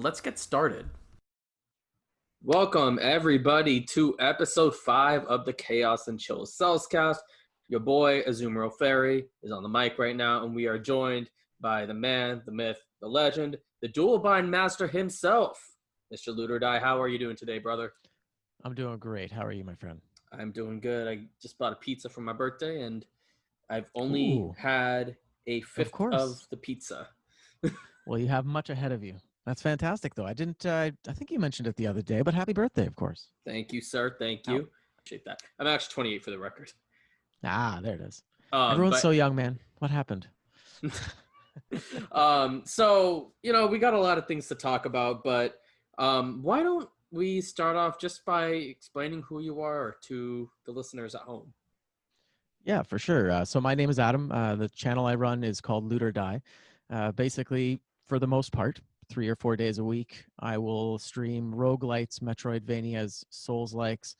let's get started. Welcome, everybody, to episode 5 of the Chaos and Chill Cellscast. Your boy, AzumarillFairy, is on the mic right now, and we are joined by the man, the myth, the legend, the dual-bind master himself, Mr. Loot or Die. How are you doing today, brother? I'm doing great. How are you, my friend? I'm doing good. I just bought a pizza for my birthday, and I've only had a fifth of the pizza. Well, you have much ahead of you. That's fantastic, though. I think you mentioned it the other day, but happy birthday, of course. Thank you, sir. Thank you. Appreciate that. I'm actually 28 for the record. Ah, there it is. Everyone's so young, man. What happened? So, we got a lot of things to talk about, but why don't we start off just by explaining who you are to the listeners at home? Yeah, for sure. So my name is Adam. The channel I run is called Loot or Die. Basically, for the most part, 3 or 4 days a week, I will stream roguelites, Metroidvanias, Souls-likes,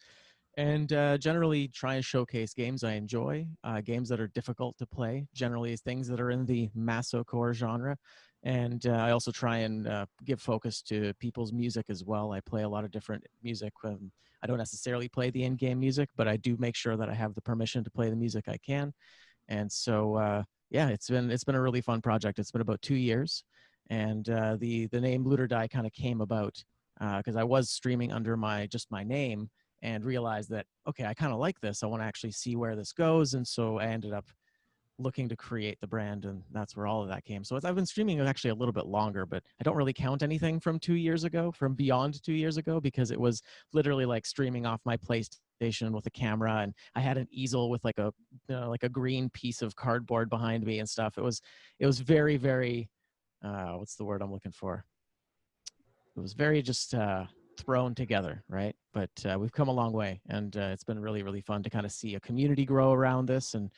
and generally try and showcase games I enjoy, games that are difficult to play, generally things that are in the masocore genre. And I also try and give focus to people's music as well. I play a lot of different music. I don't necessarily play the in-game music, but I do make sure that I have the permission to play the music I can. And so, yeah, it's been a really fun project. It's been about 2 years. And the name Loot or Die kind of came about because I was streaming under my name, and realized that, okay, I kind of like this. I want to actually see where this goes. And so I ended up looking to create the brand, and that's where all of that came. So I've been streaming actually a little bit longer, but I don't really count anything from 2 years ago, from beyond 2 years ago, because it was literally like streaming off my PlayStation with a camera, and I had an easel with like a green piece of cardboard behind me and stuff. It was very, very, what's the word I'm looking for? It was very just thrown together, right? But we've come a long way, and it's been really, really fun to kind of see a community grow around this, and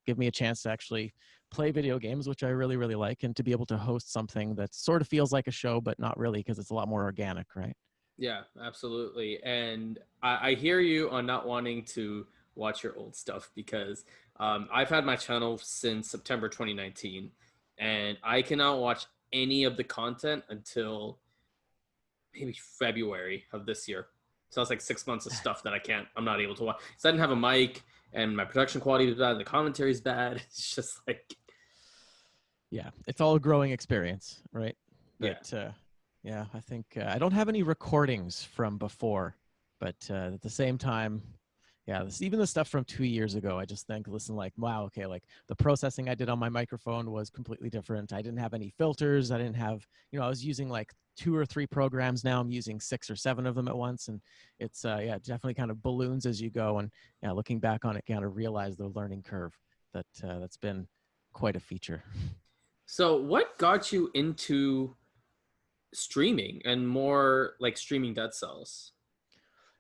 give me a chance to actually play video games, which I really, really like, and to be able to host something that sort of feels like a show, but not really, because it's a lot more organic, right? Yeah, absolutely. And I hear you on not wanting to watch your old stuff, because I've had my channel since September 2019, and I cannot watch any of the content until maybe February of this year. So that's like 6 months of stuff that I'm not able to watch. So I didn't have a mic, and my production quality was bad, the commentary is bad. It's just like, yeah, it's all a growing experience, right? But yeah, I think I don't have any recordings from before, but at the same time, yeah, even the stuff from 2 years ago, I just think, listen, like, wow, okay, like the processing I did on my microphone was completely different. I didn't have any filters. I didn't have, I was using like 2 or 3 programs. Now I'm using 6 or 7 of them at once. And it's, yeah, definitely kind of balloons as you go. And yeah, looking back on it, kind of realize the learning curve that's been quite a feature. So what got you into streaming, and more like streaming Dead Cells?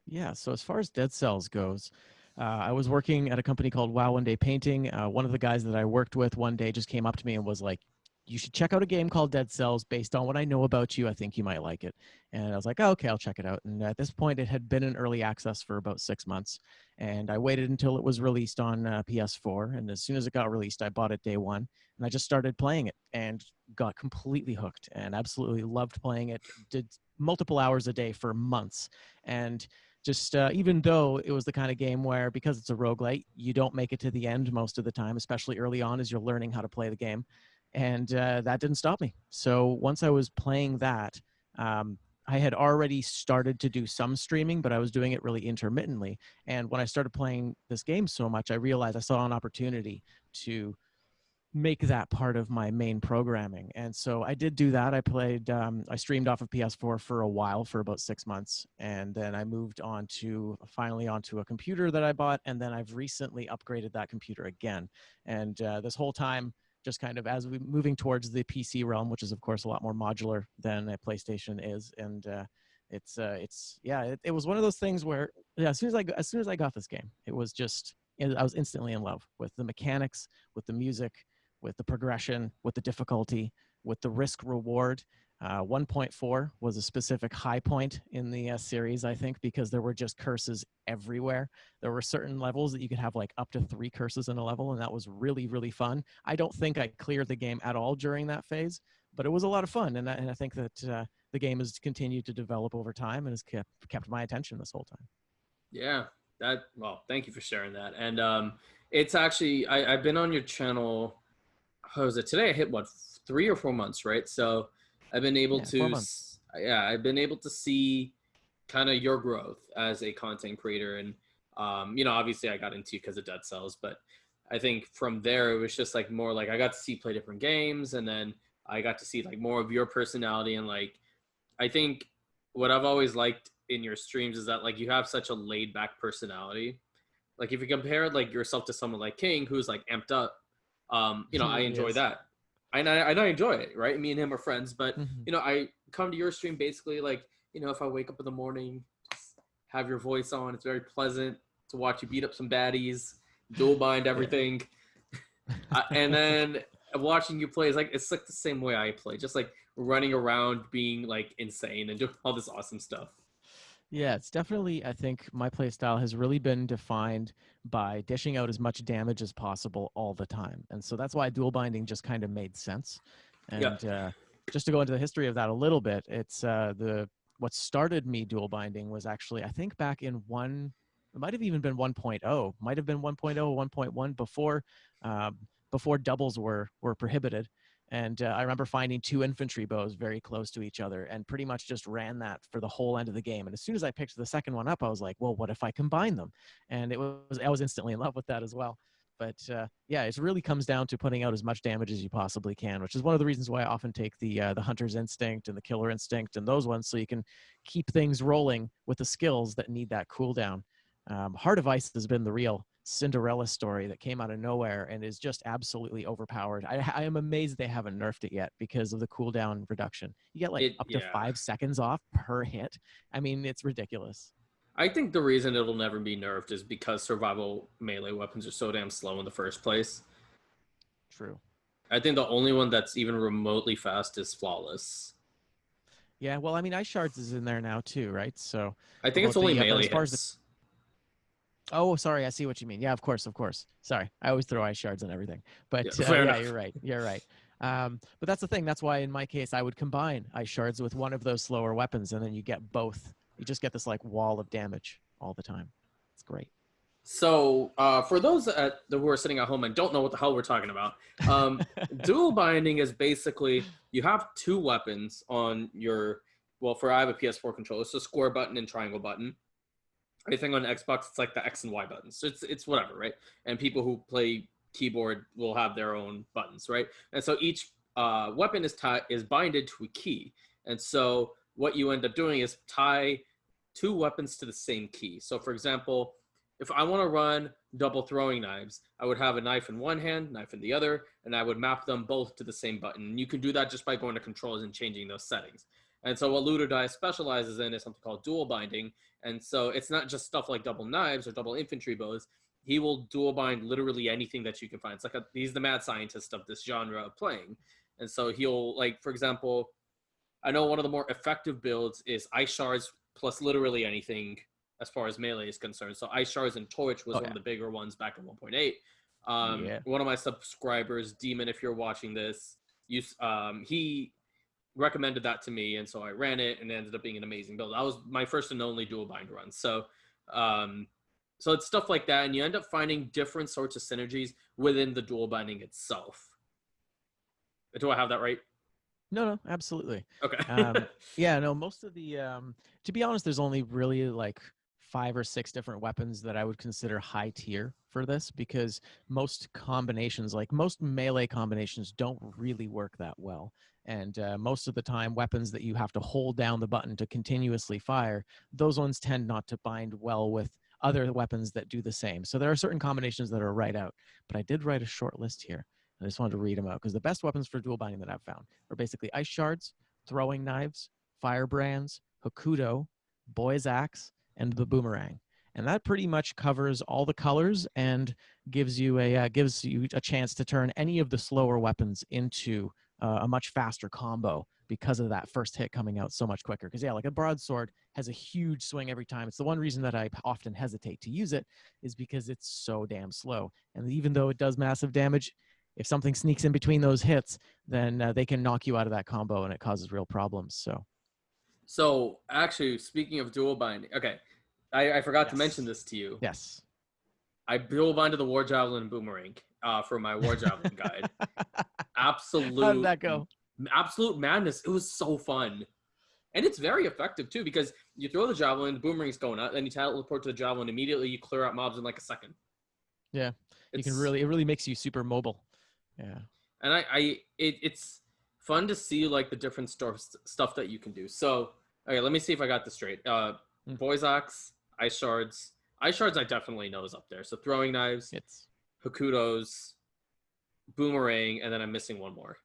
Yeah, so as far as Dead Cells goes, I was working at a company called Wow One Day Painting. One of the guys that I worked with one day just came up to me and was like, you should check out a game called Dead Cells. Based on what I know about you, I think you might like it. And I was like, oh, okay, I'll check it out. And at this point, it had been in early access for about 6 months. And I waited until it was released on PS4. And as soon as it got released, I bought it day one. And I just started playing it and got completely hooked and absolutely loved playing it. Did multiple hours a day for months. And just even though it was the kind of game where, because it's a roguelite, you don't make it to the end most of the time, especially early on as you're learning how to play the game. And that didn't stop me. So once I was playing that, I had already started to do some streaming, but I was doing it really intermittently. And when I started playing this game so much, I realized I saw an opportunity to make that part of my main programming. And so I did do that. I streamed off of PS4 for a while, for about 6 months. And then I moved finally onto a computer that I bought. And then I've recently upgraded that computer again. And this whole time, just kind of as we moving towards the PC realm, which is of course a lot more modular than a PlayStation is. And it was one of those things where, yeah, as soon as I got this game, it was just, I was instantly in love with the mechanics, with the music, with the progression, with the difficulty, with the risk reward. 1.4 was a specific high point in the series, I think, because there were just curses everywhere. There were certain levels that you could have like up to 3 curses in a level, and that was really, really fun. I don't think I cleared the game at all during that phase, but it was a lot of fun. And I think that the game has continued to develop over time and has kept my attention this whole time. Yeah, well, thank you for sharing that. And it's actually I've been on your channel. How was it today? I hit what 3 or 4 months, right? So I've been able Yeah, to 4 months. yeah, I've been able to see kind of your growth as a content creator. And obviously I got into you because of Dead Cells, but I think from there it was just like more like I got to see you play different games, and then I got to see like more of your personality. And like I think what I've always liked in your streams is that like you have such a laid back personality. Like if you compare like yourself to someone like King, who's like amped up, He I really enjoy is. that. I enjoy it, right? Me and him are friends, but Hmm. I come to your stream basically like, if I wake up in the morning, just have your voice on. It's very pleasant to watch you beat up some baddies, dual bind Yeah. everything, and then watching you play is like it's like the same way I play, just like running around, being like insane and doing all this awesome stuff. Yeah, it's definitely, I think my play style has really been defined by dishing out as much damage as possible all the time. And so that's why dual binding just kind of made sense. Yeah, And just to go into the history of that a little bit, it's what started me dual binding was actually, I think back in it might have even been 1.0, might have been 1.0 or 1.1 before doubles were prohibited. And I remember finding 2 infantry bows very close to each other and pretty much just ran that for the whole end of the game. And as soon as I picked the second one up, I was like, well, what if I combine them? And I was instantly in love with that as well. But yeah, it really comes down to putting out as much damage as you possibly can, which is one of the reasons why I often take the hunter's instinct and the killer instinct and those ones, so you can keep things rolling with the skills that need that cooldown. Heart of Ice has been the real Cinderella story that came out of nowhere and is just absolutely overpowered. I am amazed they haven't nerfed it yet because of the cooldown reduction. You get like up to yeah. 5 seconds off per hit. I mean, it's ridiculous. I think the reason it'll never be nerfed is because survival melee weapons are so damn slow in the first place. True. I think the only one that's even remotely fast is Flawless. Yeah, well, I mean, Ice Shards is in there now too, right? So I think it's about only but melee as far as hits. oh, sorry, I see what you mean. Yeah, of course, of course. Sorry, I always throw Ice Shards and everything. Yeah, But fair yeah, enough. you're right. You're right. But that's the thing. That's why in my case, I would combine Ice Shards with one of those slower weapons, and then you get both. You just get this like wall of damage all the time. It's great. So, for those who are sitting at home and don't know what the hell we're talking about, dual binding is basically you have two weapons on your. Well, I have a PS4 controller, it's a square button and triangle button. I think on Xbox it's like the X and Y buttons. So it's whatever, right? And people who play keyboard will have their own buttons, right? And so each weapon is binded to a key. And so what you end up doing is tie two weapons to the same key. So for example, if I want to run double throwing knives, I would have a knife in one hand, knife in the other, and I would map them both to the same button. And you can do that just by going to controls and changing those settings. And so what Ludo Dice specializes in is something called dual binding. And so it's not just stuff like double knives or double infantry bows. He will dual bind literally anything that you can find. It's like he's the mad scientist of this genre of playing. And so he'll, like, for example, I know one of the more effective builds is Ice Shards plus literally anything as far as melee is concerned. So Ice Shards and Torch was Oh one yeah. of the bigger ones back in 1.8. Yeah. One of my subscribers, Demon, if you're watching this, he recommended that to me, and so I ran it, and it ended up being an amazing build. That was my first and only dual bind run. So, so it's stuff like that, and you end up finding different sorts of synergies within the dual binding itself. Do I have that right? No, absolutely. Okay. Yeah, no, most of the to be honest, there's only really like 5 or 6 different weapons that I would consider high tier for this, because most combinations, like most melee combinations, don't really work that well. And most of the time, weapons that you have to hold down the button to continuously fire, those ones tend not to bind well with other weapons that do the same. So there are certain combinations that are right out. But I did write a short list here. I just wanted to read them out because the best weapons for dual binding that I've found are basically Ice Shards, throwing knives, firebrands, Hokuto, Boy's Axe, and the Boomerang. And that pretty much covers all the colors and gives you a chance to turn any of the slower weapons into a much faster combo because of that first hit coming out so much quicker. Because yeah, like a broadsword has a huge swing every time. It's the one reason that I often hesitate to use it, is because it's so damn slow. And even though it does massive damage, if something sneaks in between those hits, then they can knock you out of that combo and it causes real problems. So So actually, speaking of dual binding, okay, I forgot to mention Yes. this to you. Yes. I dual binded the War Javelin and Boomerang for my War Javelin guide. How did Absolute, that go? absolute madness. It was so fun. And it's very effective too because you throw the javelin, the boomerang's going out, then you teleport to the javelin immediately. You clear out mobs in like a second. Yeah, you can It's really, it really makes you super mobile. Yeah. and it's fun to see like the different stuff that you can do. So okay, let me see if I got this straight. Mm. Voice Ox, ice shards. I definitely know is up there. So throwing knives, It's Hakutos, boomerang, and then I'm missing one more.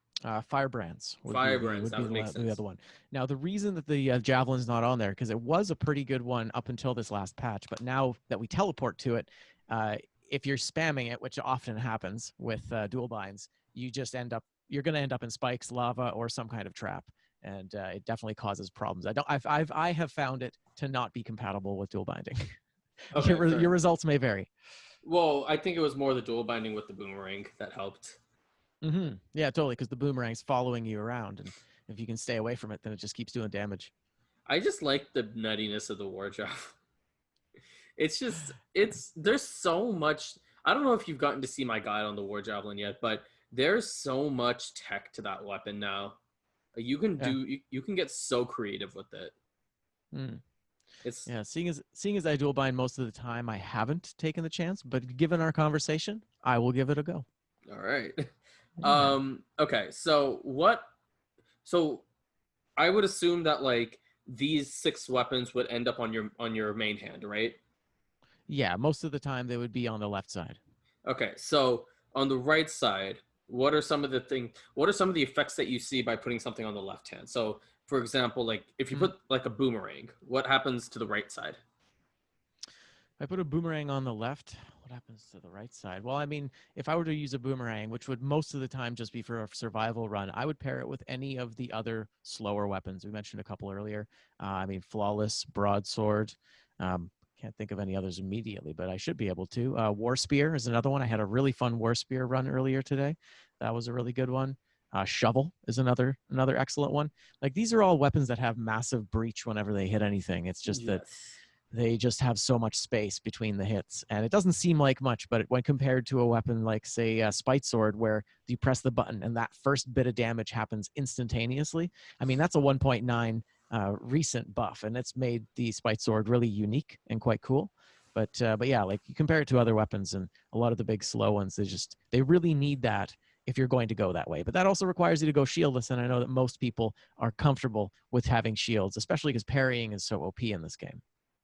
firebrands Firebrands. would That be would make the sense. other one. Now the reason that the javelin's not on there because it was a pretty good one up until this last patch, but now that we teleport to it, uh, if you're spamming it, which often happens with dual binds, you're going to end up in spikes, lava, or some kind of trap, and it definitely causes problems. I have found it to not be compatible with dual binding. Okay, fair Your enough. results may vary. Well, I think it was more the dual binding with the boomerang that helped. Yeah, totally. Because the boomerang's following you around, and if you can stay away from it, then it just keeps doing damage. I just like the nuttiness of the war job. It's just it's there's so much. I don't know if you've gotten to see my guide on the war javelin yet, but there's so much tech to that weapon now. You can Yeah. you can get so creative with it. Mm. It's Yeah. Seeing as I dual bind most of the time, I haven't taken the chance. But given our conversation, I will give it a go. all right. Yeah. Okay, so what so I would assume that like these six weapons would end up on your main hand, right? Yeah. Most of the time, they would be on the left side. Okay, so on the right side, what are some of the thing? What are some of the effects that you see by putting something on the left hand? So, for example, like if you Mm. put like a boomerang, what happens to the right side? If I put a boomerang on the left, what happens to the right side? Well, I mean, if I were to use a boomerang, which would most of the time just be for a survival run, I would pair it with any of the other slower weapons. We mentioned a couple earlier. I mean, flawless, broadsword. Can't think of any others immediately, but I should be able to. War spear is another one. I had a really fun war spear run earlier today. That was a really good one. Shovel is another excellent one. Like these are all weapons that have massive breach whenever they hit anything. It's just that Yes. they just have so much space between the hits, and it doesn't seem like much, but when compared to a weapon like say a spite sword where you press the button and that first bit of damage happens instantaneously, I mean that's a 1.9 recent buff, and it's made the spite sword really unique and quite cool. But yeah, like you compare it to other weapons and a lot of the big slow ones, they really need that if you're going to go that way. But that also requires you to go shieldless, and I know that most people are comfortable with having shields, especially because parrying is so OP in this game.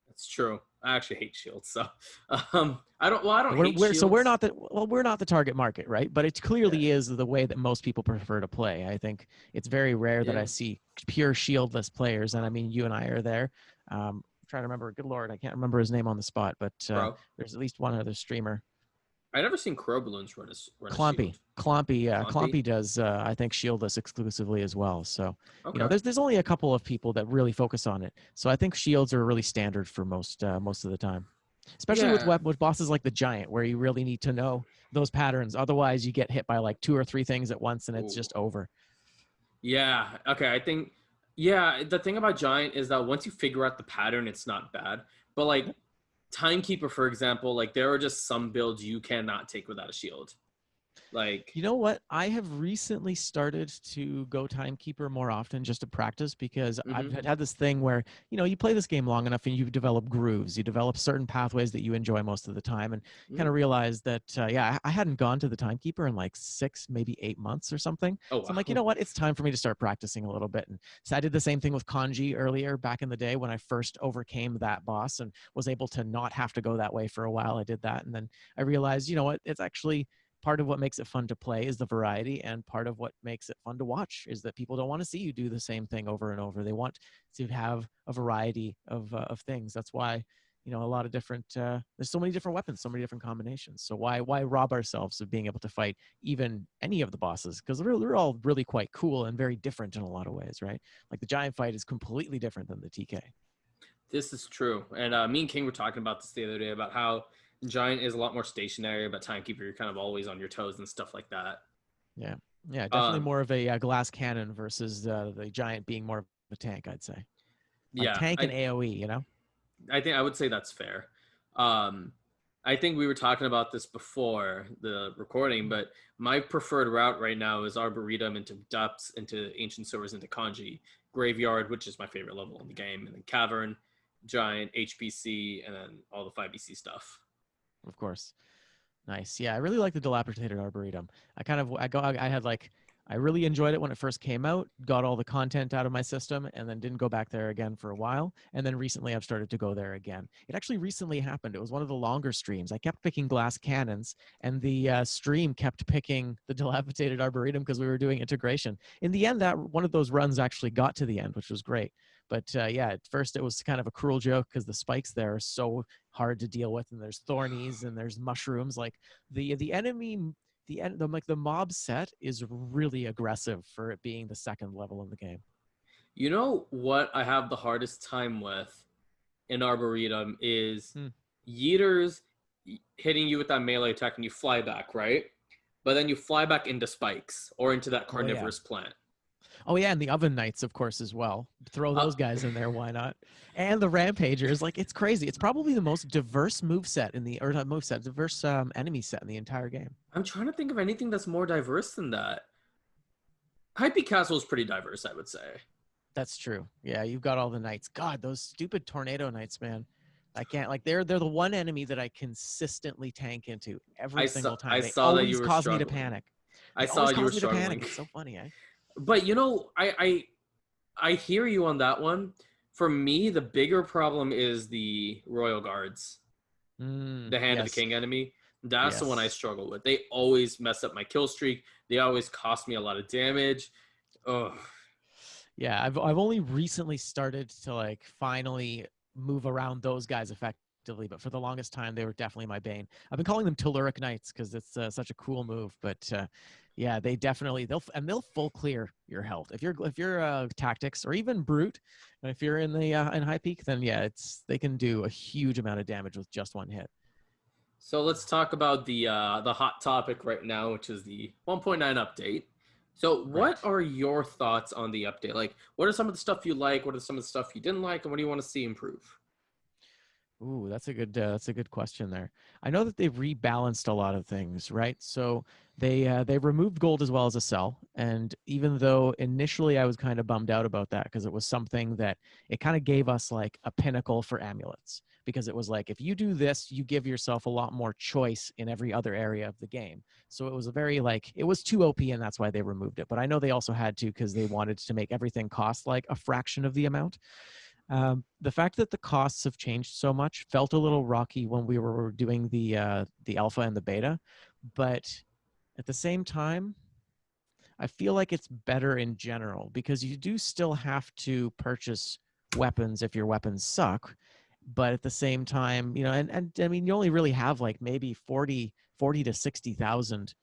That's true. I actually hate shields, so I don't. Well, I don't We're, hate we're so we're shields. not the well, we're not the target market, right? But it Yeah, clearly is the way that most people prefer to play. I think it's very rare that yeah, I see pure shieldless players, and I mean you and I are there. I'm trying to remember. Good lord, I can't remember his name on the spot, but bro. there's at least one other streamer. I never seen crow balloons run a Clompy, shield. Clompy Clumpy. does I think shieldless exclusively as well. So Okay. there's only a couple of people that really focus on it. So I think shields are really standard for most of the time, especially Yeah, with bosses like the giant, where you really need to know those patterns. Otherwise, you get hit by like two or three things at once, and it's ooh. just over. Yeah. Okay. I think. Yeah. The thing about giant is that once you figure out the pattern, it's not bad. But like timekeeper, for example, like there are just some builds you cannot take without a shield. Like, You know what? I have recently started to go timekeeper more often just to practice because I've hmm had this thing where, you play this game long enough and you develop grooves. You develop certain pathways that you enjoy most of the time and kind hmm of realize that, yeah, I hadn't gone to the timekeeper in like 6, maybe 8 months or something. oh So I'm like, you wow, know what? It's time for me to start practicing a little bit. And so I did the same thing with Kanji earlier back in the day when I first overcame that boss and was able to not have to go that way for a while. I did that. And then I realized, you know what? It's actually part of what makes it fun to play is the variety, and part of what makes it fun to watch is that people don't want to see you do the same thing over and over. They want to have a variety of things. That's why a lot of different there's so many different weapons, so many different combinations. So why rob ourselves of being able to fight even any of the bosses, because they're all really quite cool and very different in a lot of ways, right? Like the giant fight is completely different than the TK. this is true. And me and King were talking about this the other day about how giant is a lot more stationary, but timekeeper you're kind of always on your toes and stuff like that. Yeah, yeah, definitely Um, more of a glass cannon versus the giant being more of a tank, I'd say. like Yeah, tank and AoE, you know? I think I would say that's fair. Um, I think we were talking about this before the recording, but my preferred route right now is Arboretum into Depths, into Ancient Sewers, into Kanji, Graveyard, which is my favorite level in the game, and then Cavern, Giant, HPC, and then all the 5BC stuff. Of course. Nice. Yeah, I really like the Dilapidated Arboretum. I had like, I really enjoyed it when it first came out, got all the content out of my system, and then didn't go back there again for a while. And then recently I've started to go there again. It actually recently happened. It was one of the longer streams. I kept picking glass cannons, and the stream kept picking the Dilapidated Arboretum because we were doing integration. In the end, that one of those runs actually got to the end, which was great. But yeah, at first it was kind of a cruel joke because the spikes there are so hard to deal with, and there's thornies and there's mushrooms. Like the enemy, the mob set is really aggressive for it being the second level in the game. You know what I have the hardest time with in Arboretum is Yeeters hitting you with that melee attack and you fly back, right? But then you fly back into spikes or into that carnivorous plant. Oh yeah, and the Oven Knights, of course, as well. Throw those guys in there, why not? And the Rampagers, like it's crazy. It's probably the most diverse move set in the, or not move set, diverse enemy set in the entire game. I'm trying to think of anything that's more diverse than that. Hype Castle is pretty diverse, I would say. That's true. Yeah, you've got all the knights. God, those stupid tornado knights, man. I can't, like, they're the one enemy that I consistently tank into every single time. I They saw that you always were cause me to struggling. panic. I They saw always you were cause me to panic. struggling. It's so funny, eh? But you know, I hear you on that one. For me, the bigger problem is the Royal Guards, the Hand of the Yes. King enemy. That's the one I Yes. struggle with. They always mess up my kill streak. They always cost me a lot of damage. Ugh. Yeah, I've only recently started to like finally move around those guys effectively, but for the longest time they were definitely my bane. I've been calling them Telluric Knights because it's such a cool move, but yeah, they'll full clear your health if you're tactics or even brute. If you're in the in high peak, then yeah, they can do a huge amount of damage with just one hit. So let's talk about the hot topic right now, which is the 1.9 update. So what Right. are your thoughts on the update? Like, what are some of the stuff you like? What are some of the stuff you didn't like? And what do you want to see improve? Ooh, that's a good question there. I know that they've rebalanced a lot of things, right? So they removed gold as well as a sell, and even though initially I was kind of bummed out about that because it was something that it kind of gave us like a pinnacle for amulets, because it was like if you do this, you give yourself a lot more choice in every other area of the game. So it was a very like it was too OP, and that's why they removed it. But I know they also had to because they wanted to make everything cost like a fraction of the amount. The fact that the costs have changed so much felt a little rocky when we were doing the alpha and the beta, but at the same time, I feel like it's better in general because you do still have to purchase weapons if your weapons suck, but at the same time, and I mean, you only really have like maybe 40 to 60,000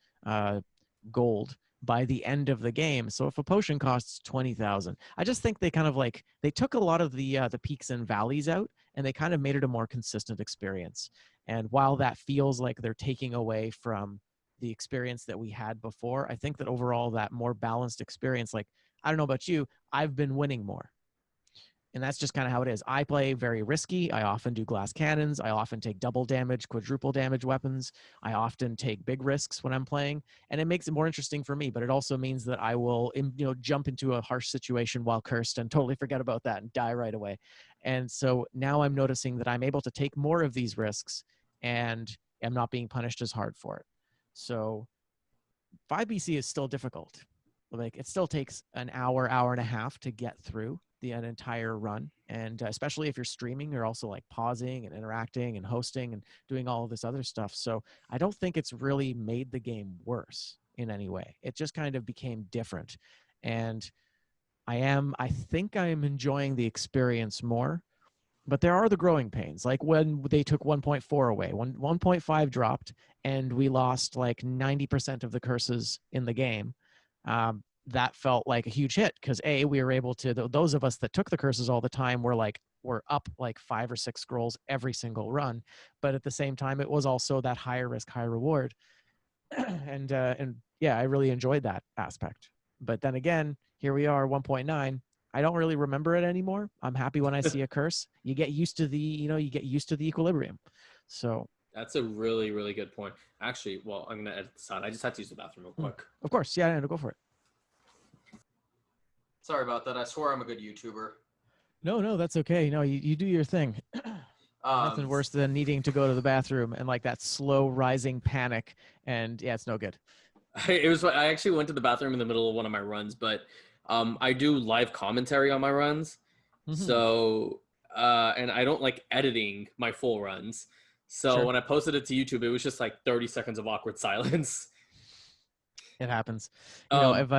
gold by the end of the game. So if a potion costs 20,000, I just think they kind of like they took a lot of the peaks and valleys out, and they kind of made it a more consistent experience. And while that feels like they're taking away from the experience that we had before, I think that overall that more balanced experience, like I don't know about you, I've been winning more. And that's just kind of how it is. I play very risky. I often do glass cannons. I often take double damage, quadruple damage weapons. I often take big risks when I'm playing, and it makes it more interesting for me. But it also means that I will, jump into a harsh situation while cursed and totally forget about that and die right away. And so now I'm noticing that I'm able to take more of these risks, and am not being punished as hard for it. So 5BC is still difficult. Like it still takes an hour, hour and a half to get through an entire run. And especially if you're streaming, you're also like pausing and interacting and hosting and doing all of this other stuff. So I don't think it's really made the game worse in any way. It just kind of became different. And I think I am enjoying the experience more, but there are the growing pains. Like when they took 1.4 away, when 1.5 dropped and we lost like 90% of the curses in the game. That felt like a huge hit because we were able to, those of us that took the curses all the time were up like 5 or 6 scrolls every single run. But at the same time, it was also that higher risk, high reward. And yeah, I really enjoyed that aspect. But then again, here we are, 1.9. I don't really remember it anymore. I'm happy when I see a curse. You get used to the, you get used to the equilibrium. So That's a really, really good point. Actually, well, I'm gonna edit this out. I just had to use the bathroom real quick. of course, yeah, go for it. Sorry about that. I swear I'm a good YouTuber. No, that's okay. No, you do your thing. Nothing worse than needing to go to the bathroom and like that slow rising panic. And yeah, it's no good. I actually went to the bathroom in the middle of one of my runs, but I do live commentary on my runs. So and I don't like editing my full runs. So when I posted it to YouTube, it was just like 30 seconds of awkward silence. It happens. I've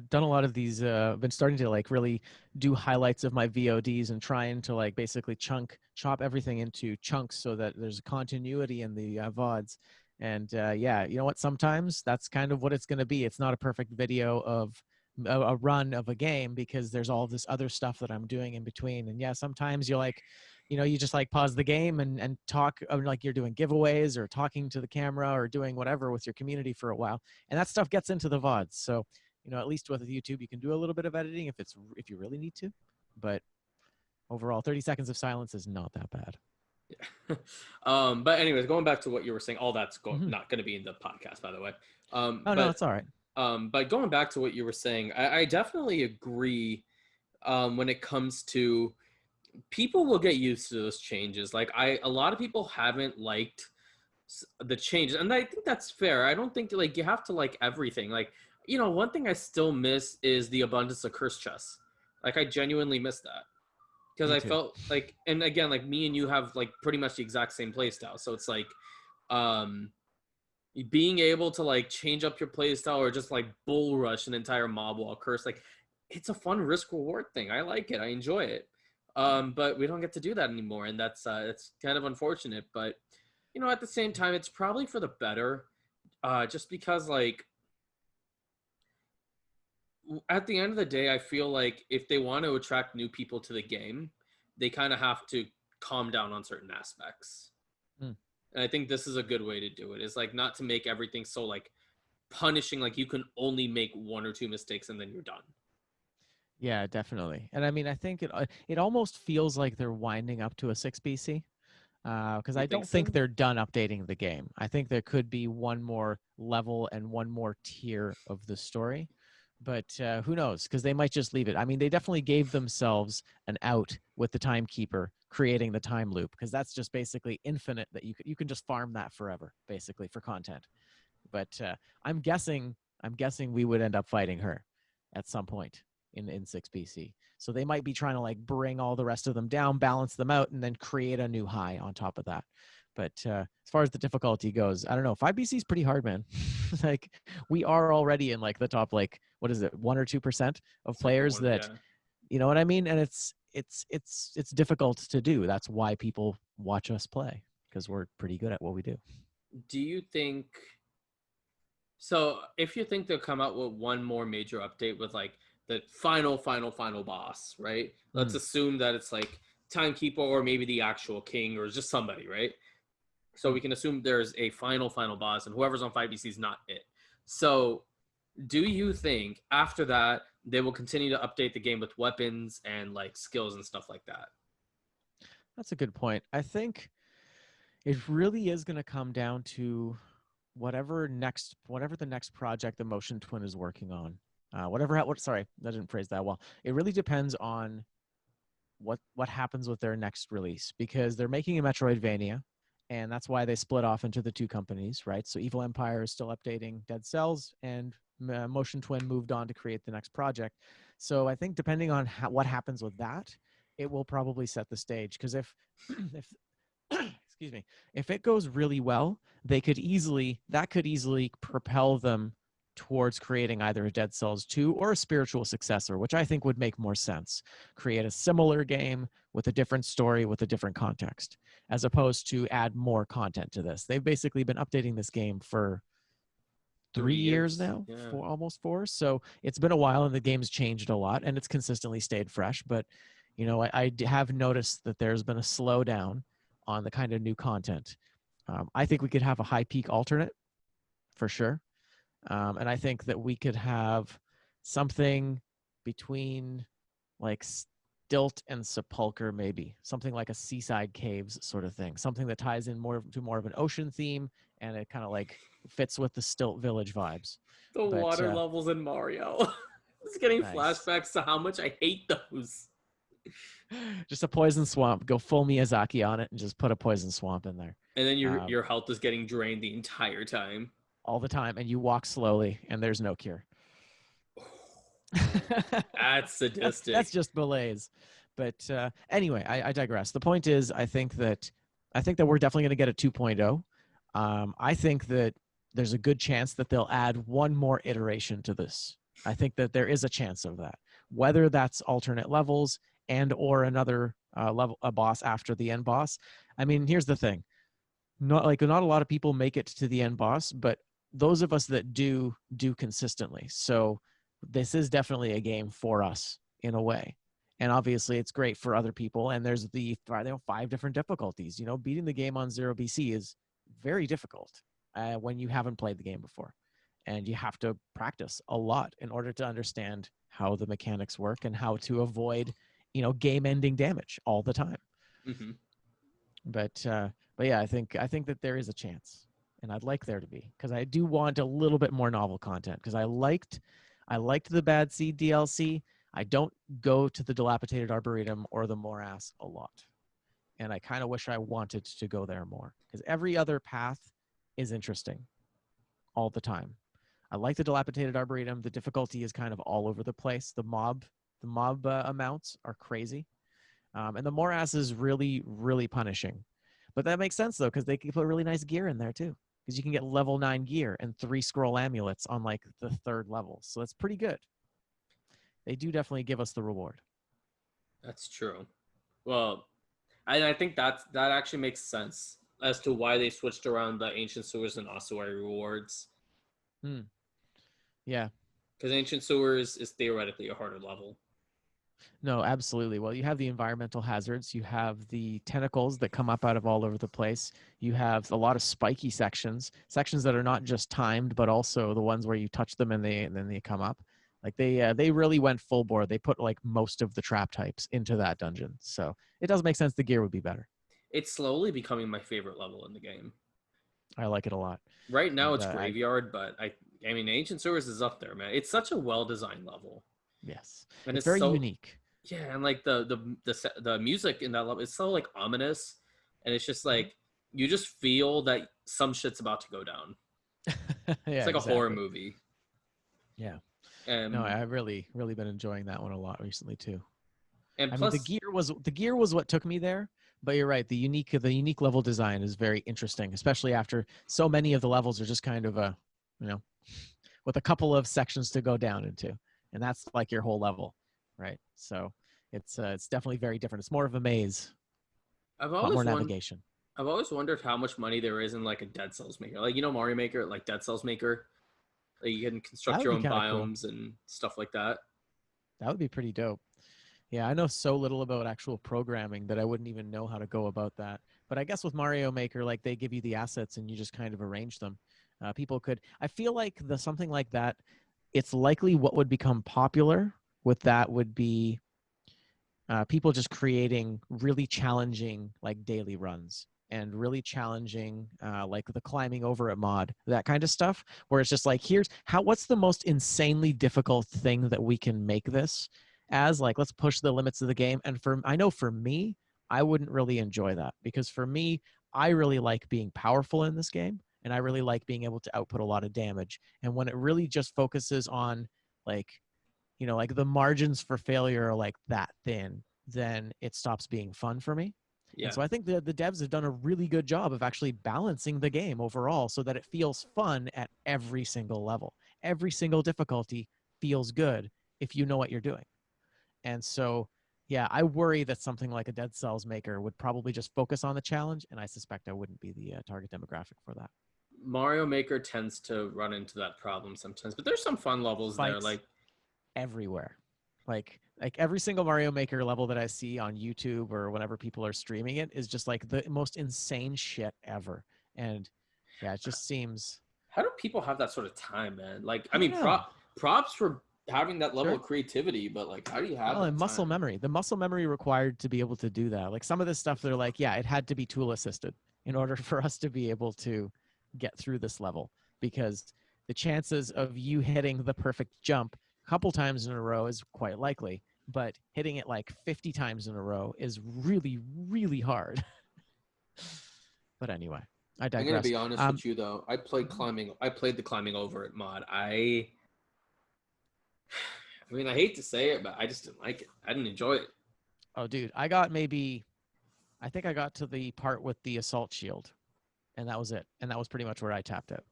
done a lot of these. Been starting to like really do highlights of my VODs and trying to like basically chop everything into chunks so that there's continuity in the VODs. And yeah, you know what? Sometimes that's kind of what it's going to be. It's not a perfect video of a run of a game because there's all this other stuff that I'm doing in between. And yeah, sometimes you're like, you just like pause the game and talk, like you're doing giveaways or talking to the camera or doing whatever with your community for a while, and that stuff gets into the VODs. So at least with YouTube you can do a little bit of editing if you really need to, but overall 30 seconds of silence is not that bad. Yeah. But anyways, going back to what you were saying, all that's not going to be in the podcast, by the way. No, it's all right. But going back to what you were saying, I definitely agree. When it comes to, people will get used to those changes. Like a lot of people haven't liked the changes, and I think that's fair. I don't think like you have to like everything. Like, one thing I still miss is the abundance of curse chests. Like I genuinely miss that because I felt like, and again, like me and you have like pretty much the exact same play style. So it's like, being able to like change up your play style or just like bull rush an entire mob while curse, like it's a fun risk reward thing. I like it. I enjoy it. But we don't get to do that anymore, and that's kind of unfortunate. But at the same time, it's probably for the better, just because like at the end of the day, I feel like if they want to attract new people to the game, they kind of have to calm down on certain aspects. And I think this is a good way to do it. Is like not to make everything so like punishing, like you can only make one or two mistakes and then you're done. Yeah, definitely. And I mean, I think it almost feels like they're winding up to a 6BC, because I don't think they're done updating the game. I think there could be one more level and one more tier of the story, but who knows? Because they might just leave it. I mean, they definitely gave themselves an out with the timekeeper creating the time loop, because that's just basically infinite. That you can just farm that forever, basically, for content. But I'm guessing we would end up fighting her at some point in 6BC. So they might be trying to like bring all the rest of them down, balance them out, and then create a new high on top of that. But as far as the difficulty goes, I don't know. 5BC is pretty hard, man. Like we are already in like the top, like what is it, 1 or 2% of players that, you know what I mean? And it's difficult to do. That's why people watch us play, because we're pretty good at what we do. Do you think? So if you think they'll come out with one more major update with like the final boss, right? Let's assume that it's like timekeeper or maybe the actual king or just somebody, right? So we can assume there's a final boss, and whoever's on 5BC is not it. So do you think after that they will continue to update the game with weapons and like skills and stuff like that? That's a good point. I think it really is going to come down to whatever the next project the Motion Twin is working on. Sorry, I didn't phrase that well. It really depends on what happens with their next release, because they're making a Metroidvania, and that's why they split off into the two companies, right? So Evil Empire is still updating Dead Cells, and Motion Twin moved on to create the next project. So I think depending on what happens with that, it will probably set the stage. Because if excuse me, if it goes really well, that could easily propel them towards creating either a Dead Cells 2 or a spiritual successor, which I think would make more sense. Create a similar game with a different story, with a different context, as opposed to add more content to this. They've basically been updating this game for 3 years now, almost 4. So it's been a while, and the game's changed a lot, and it's consistently stayed fresh. But, I have noticed that there's been a slowdown on the kind of new content. I think we could have a high peak alternate for sure. And I think that we could have something between like Stilt and Sepulcher, maybe something like a Seaside Caves sort of thing, something that ties in more of an ocean theme, and it kind of like fits with the Stilt Village vibes. The But water levels in Mario. It's getting nice. flashbacks to how much I hate those. Just a poison swamp. Go full Miyazaki on it and just put a poison swamp in there. And then your Um, your health is getting drained the entire time. all the time, and you walk slowly, and there's no cure. That's That's sadistic. just malaise. But anyway, I digress. The point is, I think that we're definitely going to get a 2.0. I think that there's a good chance that they'll add one more iteration to this. I think that there is a chance of that, whether that's alternate levels and or another level, a boss after the end boss. I mean, here's the thing: not a lot of people make it to the end boss, but those of us that do consistently. So this is definitely a game for us in a way. And obviously it's great for other people, and there's the 5 different difficulties. Beating the game on 0 BC is very difficult when you haven't played the game before, and you have to practice a lot in order to understand how the mechanics work and how to avoid game ending damage all the time. Hmm. But yeah, I think that there is a chance, and I'd like there to be, because I do want a little bit more novel content, because I liked the Bad Seed DLC. I don't go to the Dilapidated Arboretum or the Morass a lot, and I kind of wish I wanted to go there more, because every other path is interesting all the time. I like the Dilapidated Arboretum. The difficulty is kind of all over the place. The mob amounts are crazy. And the morass is really, really punishing. But that makes sense, though, because they can put really nice gear in there, too. Because you can get level 9 gear and 3 scroll amulets on, like, the 3rd level. So that's pretty good. They do definitely give us the reward. That's true. Well, I think that actually makes sense as to why they switched around the ancient sewers and ossuary rewards. Hmm. Yeah. Because ancient sewers is theoretically a harder level. No, absolutely. Well, you have the environmental hazards. You have the tentacles that come up out of all over the place. You have a lot of spiky sections that are not just timed, but also the ones where you touch them and then they come up. Like they really went full bore. They put like most of the trap types into that dungeon, so it does make sense. The gear would be better. It's slowly becoming my favorite level in the game. I like it a lot, Right now and it's graveyard, but I mean ancient sewers is up there, man. It's such a well designed level, yes, and it's it's very so unique. yeah, and like the music in that level is so like ominous, and it's just Mhm. like you just feel that some shit's about to go down. It's Yeah, like a horror exactly. movie. Yeah. No, And I've really been enjoying that one a lot recently too. and I mean, the plus, gear was what took me there, but you're right. The unique level design is very interesting, especially after so many of the levels are just kind of you know, with a couple of sections to go down into, and that's like your whole level, right? So it's definitely very different. It's more of a maze, I've a lot more always won navigation. I've always wondered how much money there is in like a Dead Cells maker, like Mario Maker, like Dead Cells Maker. Like you can That construct would your be own kind of cool. biomes and stuff like that. That would be pretty dope. Yeah, I know so little about actual programming that I wouldn't even know how to go about that. But I guess with Mario Maker, like they give you the assets and you just kind of arrange them. People could. I feel like the something like that. It's likely what would become popular with that would be people just creating really challenging like daily runs and really challenging like the climbing over it mod, that kind of stuff, where it's just like, what's the most insanely difficult thing that we can make this as, like, let's push the limits of the game. And I know for me, I wouldn't really enjoy that, because for me, I really like being powerful in this game, and I really like being able to output a lot of damage. And when it really just focuses on like like the margins for failure are like that thin, then it stops being fun for me. And Yeah, so I think the devs have done a really good job of actually balancing the game overall so that it feels fun at every single level. Every single difficulty feels good if you know what you're doing. And so, yeah, I worry that something like a Dead Cells maker would probably just focus on the challenge, and I suspect I wouldn't be the target demographic for that. Mario Maker tends to run into that problem sometimes, but there's some fun levels there. Fights Like everywhere. Like every single Mario Maker level that I see on YouTube or whenever people are streaming it is just like the most insane shit ever. And yeah, it just seems, how do people have that sort of time, man? Like, I I don't mean, know. props for having that level Sure. of creativity, but like, how do you have Well, and that muscle time? memory. The muscle memory required to be able to do that. Like some of this stuff, they're like, yeah, it had to be tool assisted in order for us to be able to get through this level because the chances of you hitting the perfect jump a couple times in a row is quite likely, but hitting it like 50 times in a row is really, really hard. But anyway, I I'm gonna digress. be honest with you though. I played climbing. I played the climbing over it mod. I mean, I hate to say it, but I just didn't like it. I didn't enjoy it. Oh, dude, I think I got to the part with the assault shield, and that was it. And that was pretty much where I tapped out.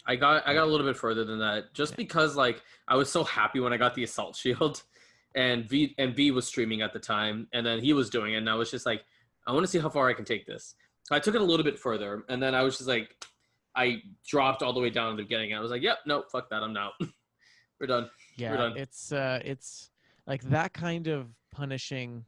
I got Like, a little bit further than that, just yeah, because like I was so happy when I got the assault shield, and V was streaming at the time, and then he was doing it, and I was just like, I want to see how far I can take this. So I took it a little bit further, and then I was just like, I dropped all the way down to the beginning. And I was like, yep, nope, fuck that, I'm out. We're done. We're yeah, done. it's like that kind of punishing.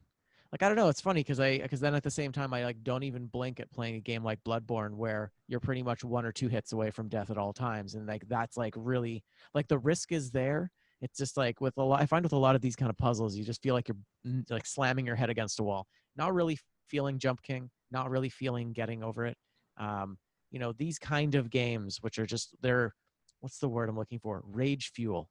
Like I don't know, it's funny because then at the same time I like don't even blink at playing a game like Bloodborne where you're pretty much one or two hits away from death at all times, and like that's like really like the risk is there. It's just like with a lot, I find with a lot of these kind of puzzles, you just feel like you're like slamming your head against a wall, not really feeling Jump King, not really feeling getting over it. You know, these kind of games, which are just they're what's the word I'm looking for? Rage fuel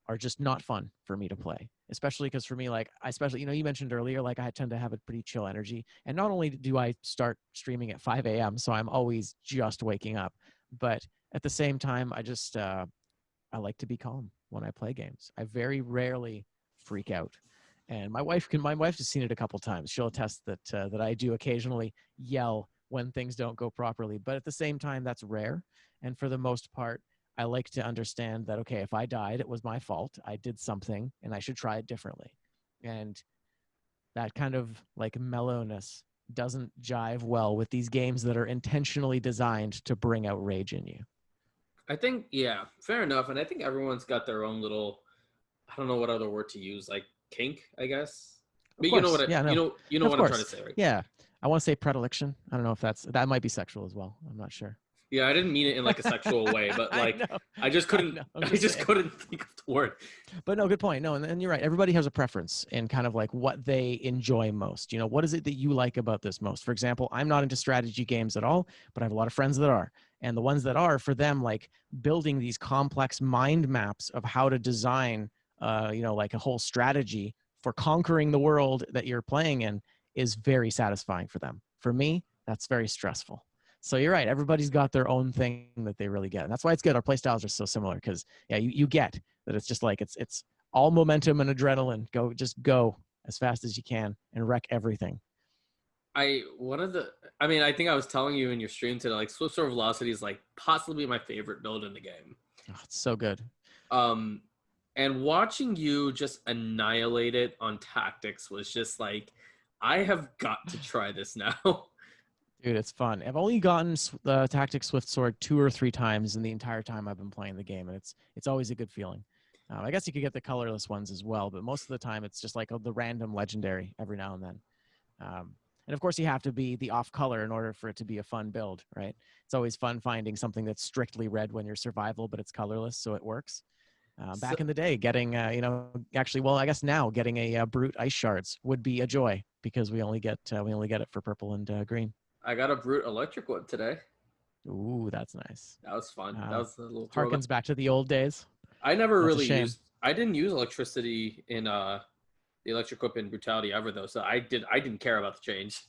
are just not fun for me to play, especially because for me, like, I especially, you know, you mentioned earlier, like, I tend to have a pretty chill energy. And not only do I start streaming at 5 a.m., so I'm always just waking up, but at the same time, I like to be calm when I play games. I very rarely freak out. And my wife has seen it a couple times. She'll attest that I do occasionally yell when things don't go properly, but at the same time, that's rare. And for the most part, I like to understand that, okay, if I died, it was my fault. I did something and I should try it differently. And that kind of like mellowness doesn't jive well with these games that are intentionally designed to bring out rage in you. I think, yeah, fair enough. And I think everyone's got their own little, I don't know what other word to use, like kink, I guess. Of But you know course. Yeah, no. you know Of what I'm trying course. to say, right? Yeah. I want to say predilection. I don't know if that might be sexual as well. I'm not sure. Yeah, I didn't mean it in like a sexual way, but I like know. I just I couldn't know. I'm I just just saying. couldn't think of the word. But no, good point. No, and you're right. Everybody has a preference in kind of like what they enjoy most. You know, what is it that you like about this most? For example, I'm not into strategy games at all, but I have a lot of friends that are. And the ones that are, for them, like building these complex mind maps of how to design, you know, like a whole strategy for conquering the world that you're playing in is very satisfying for them. For me, that's very stressful. So you're right. Everybody's got their own thing that they really get. And that's why it's good. Our play styles are so similar because, yeah, you get that it's just like it's all momentum and adrenaline. Go as fast as you can and wreck everything. I one of the I mean, I think I was telling you in your stream today, like Swift Sword Velocity is like possibly my favorite build in the game. Oh, it's so good. Um and watching you just annihilate it on tactics was just like, I have got to try this now. Dude, it's fun. I've only gotten the Tactic Swift Sword 2 or 3 times in the entire time I've been playing the game, and it's always a good feeling. I guess you could get the colorless ones as well, but most of the time it's just like the random legendary every now and then. And of course, you have to be the off color in order for it to be a fun build, right? It's always fun finding something that's strictly red when you're survival, but it's colorless, so it works. So, Back in the day, getting, you know, actually, well, I guess now getting a brute ice shards would be a joy because we only get it for purple and green. I got a brute electric whip today. Ooh, that's nice. That was fun. That was a little throwback. Harkens back to the old days. I never That's a really shame. used. I didn't use electricity in the electric whip in Brutality ever though, so I didn't care about the change.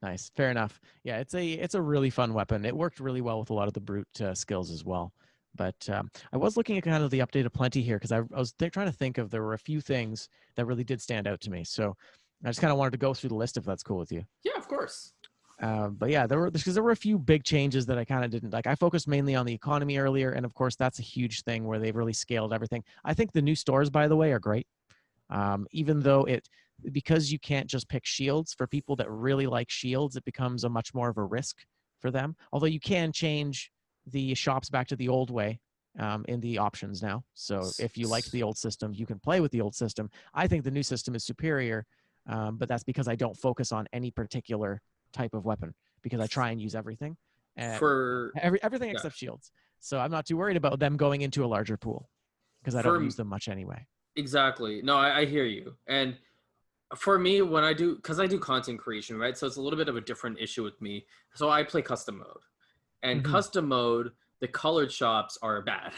Nice, fair enough. Yeah, it's a really fun weapon. It worked really well with a lot of the brute skills as well. But I was looking at kind of the update of plenty here because I was trying to think of there were a few things that really did stand out to me. So I just kind of wanted to go through the list if that's cool with you. Yeah, of course. But yeah, there were a few big changes that I kind of didn't like. I focused mainly on the economy earlier, and of course that's a huge thing where they've really scaled everything. I think the new stores, by the way, are great. Even though because you can't just pick shields for people that really like shields, it becomes a much more of a risk for them. Although you can change the shops back to the old way in the options now. So if you like the old system, you can play with the old system. I think the new system is superior, but that's because I don't focus on any particular type of weapon because I try and use everything, For everything yeah. except shields. So I'm not too worried about them going into a larger pool. because I don't For use them much anyway. exactly. No, I hear you. And for me, when I do, because I do content creation, right? So it's a little bit of a different issue with me. So I play custom mode, and Hmm. custom mode, the colored shops are bad.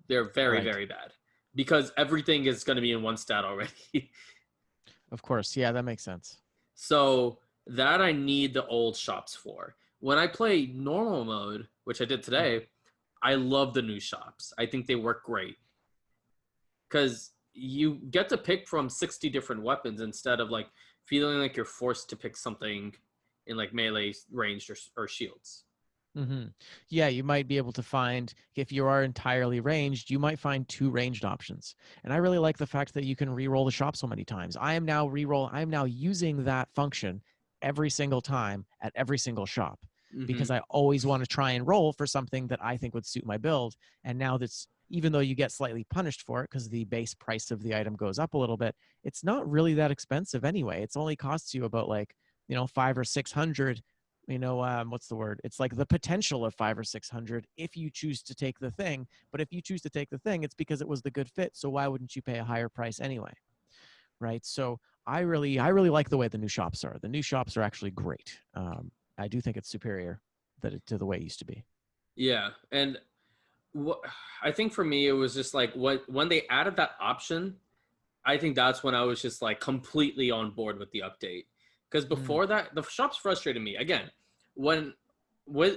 They're very, Right. very bad because everything is going to be in one stat already. Of course. Yeah, that makes sense. So that I need the old shops for. When I play normal mode, which I did Mhm. today, I love the new shops. I think they work great because you get to pick from 60 different weapons instead of like feeling like you're forced to pick something in like melee, ranged, or shields. Hmm. Yeah, you might be able to find, if you are entirely ranged, you might find two ranged options. And I really like the fact that you can re-roll the shop so many times. I am now using that function every single time at every single shop because Mm-hmm. I always want to try and roll for something that I think would suit my build. And now that's, even though you get slightly punished for it because the base price of the item goes up a little bit, it's not really that expensive anyway. It's only costs you about like, 5 or 600. What's the word? It's like the potential of 5 or 600 if you choose to take the thing. But if you choose to take the thing, it's because it was the good fit. So why wouldn't you pay a higher price anyway? Right. So I really like the way the new shops are. The new shops are actually great. I do think it's superior to the way it used to be. Yeah, and what I think for me it was just like what when they added that option, I think that's when I was just like completely on board with the update. Because Mm, before that, the shops frustrated me. Again, when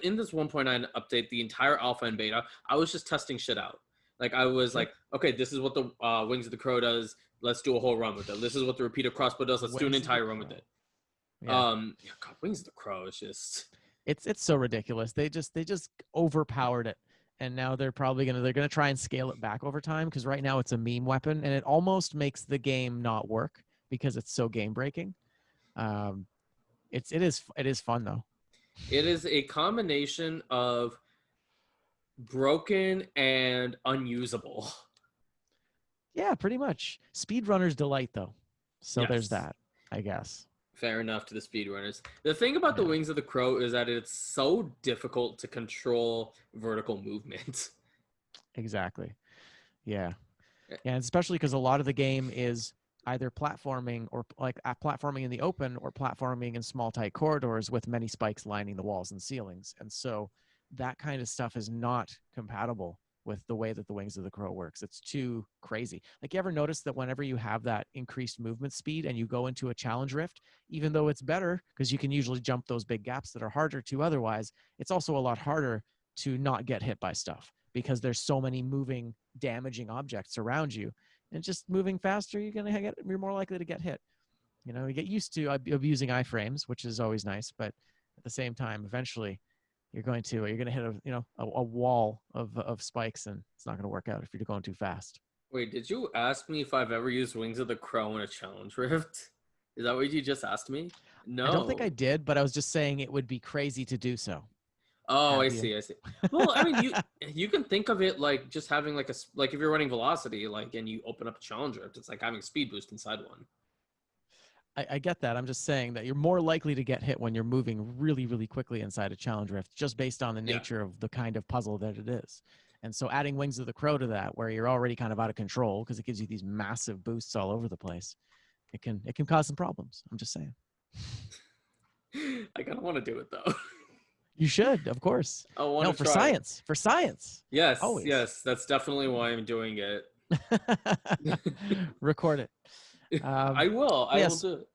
in this 1.9 update, the entire alpha and beta, I was just testing shit out. Like I was sure. like, okay, this is what the Wings of the Crow does. Let's do a whole run with it. This is what the repeater crossbow does. Let's do an Wings of the entire run with Crow. it. Yeah. Yeah, God, Wings of the Crow is just It's so ridiculous. They just overpowered it. And now they're gonna try and scale it back over time because right now it's a meme weapon and it almost makes the game not work because it's so game breaking. Um, it is fun though. it is a combination of broken and unusable. Yeah, pretty much. Speedrunner's delight though. So there's Yes. that, I guess. Fair enough to the speedrunners. The thing about the Yeah, Wings of the Crow is that it's so difficult to control vertical movement. exactly. Yeah. Yeah, and especially because a lot of the game is either platforming or like platforming in the open or platforming in small tight corridors with many spikes lining the walls and ceilings. And so that kind of stuff is not compatible with the way that the Wings of the Crow works. It's too crazy. Like, you ever notice that whenever you have that increased movement speed and you go into a challenge rift, even though it's better because you can usually jump those big gaps that are harder to otherwise, it's also a lot harder to not get hit by stuff because there's so many moving damaging objects around you. And just moving faster, you're more likely to get hit. You get used to abusing iframes, which is always nice, but at the same time, eventually you're going to hit a wall of spikes, and it's not going to work out if you're going too fast. Wait, did you ask me if I've ever used Wings of the Crow in a challenge rift? Is that what you just asked me? I don't think I No. did, but I was just saying it would be crazy to do so. Oh, I Have you? see, I see. Well, I mean, you can think of it like just having like like if you're running velocity, like and you open up a challenge rift, it's like having speed boost inside one. I get that. I'm just saying that you're more likely to get hit when you're moving really, really quickly inside a challenge rift, just based on the Yeah. nature of the kind of puzzle that it is. And so adding Wings of the Crow to that, where you're already kind of out of control because it gives you these massive boosts all over the place, it can cause some problems. I'm just saying. I kind of want to do it though. You should, of course. I want No, to for try it. science, for science, Yes, always. yes, that's definitely why I'm doing it. Record it. I will. I will Yes. do it.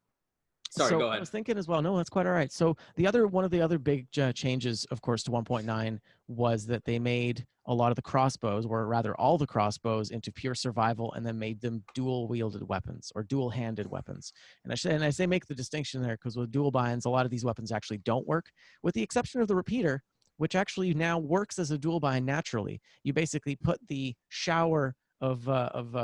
Sorry, So go I ahead. was thinking as well. No, that's quite all right. So the other one of the other big changes, of course, to 1.9 was that they made a lot of the crossbows, or rather all the crossbows, into pure survival, and then made them dual-wielded weapons or dual-handed weapons. And I say make the distinction there because with dual binds, a lot of these weapons actually don't work, with the exception of the repeater, which actually now works as a dual bind naturally. You basically put the shower of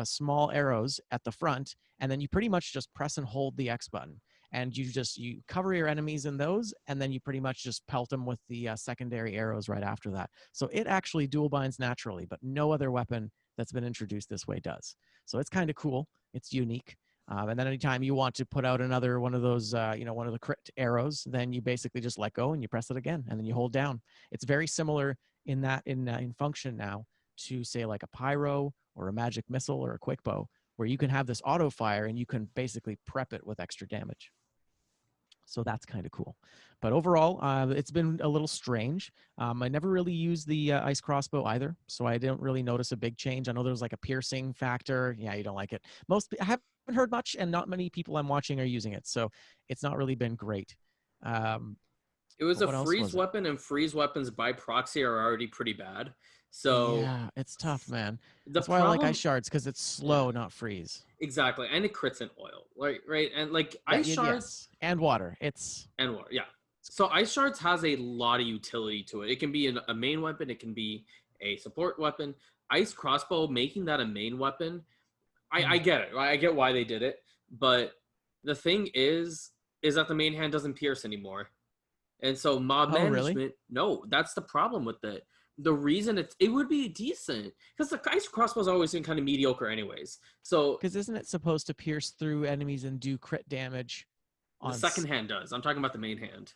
small arrows at the front, and then you pretty much just press and hold the X button and you cover your enemies in those, and then you pretty much just pelt them with the secondary arrows right after that. So it actually dual binds naturally, but no other weapon that's been introduced this way does. So it's kind of cool. It's unique. And then anytime you want to put out another one of those, one of the crit arrows, then you basically just let go and you press it again, and then you hold down. It's very similar in function now to say like a pyro or a magic missile or a quick bow, where you can have this auto fire and you can basically prep it with extra damage. So that's kind of cool. But overall, it's been a little strange. I never really used the ice crossbow either, so I didn't really notice a big change. I know there's like a piercing factor. Yeah, you don't like it. I haven't heard much, and not many people I'm watching are using it, so it's not really been great. It was a What else freeze was it? weapon, and freeze weapons by proxy are already pretty bad. So Yeah, it's tough, man. the That's why I like ice problem, shards, because it's yeah, slow, not freeze. exactly, and it crits in oil, right, and like Yeah, ice shards yes, and water. It's and water, yeah. So ice shards has a lot of utility to it. It can be a main weapon, it can be a support weapon. Ice crossbow, making that a main weapon, I mm. get it. Right? I get why they did it, but the thing is that the main hand doesn't pierce anymore. And so mob Oh, really? management, no, that's the problem with it. The reason it would be decent because the ice crossbow's always been kind of mediocre, anyways. So Because isn't it supposed to pierce through enemies and do crit damage the on? second hand does. I'm talking about the main hand.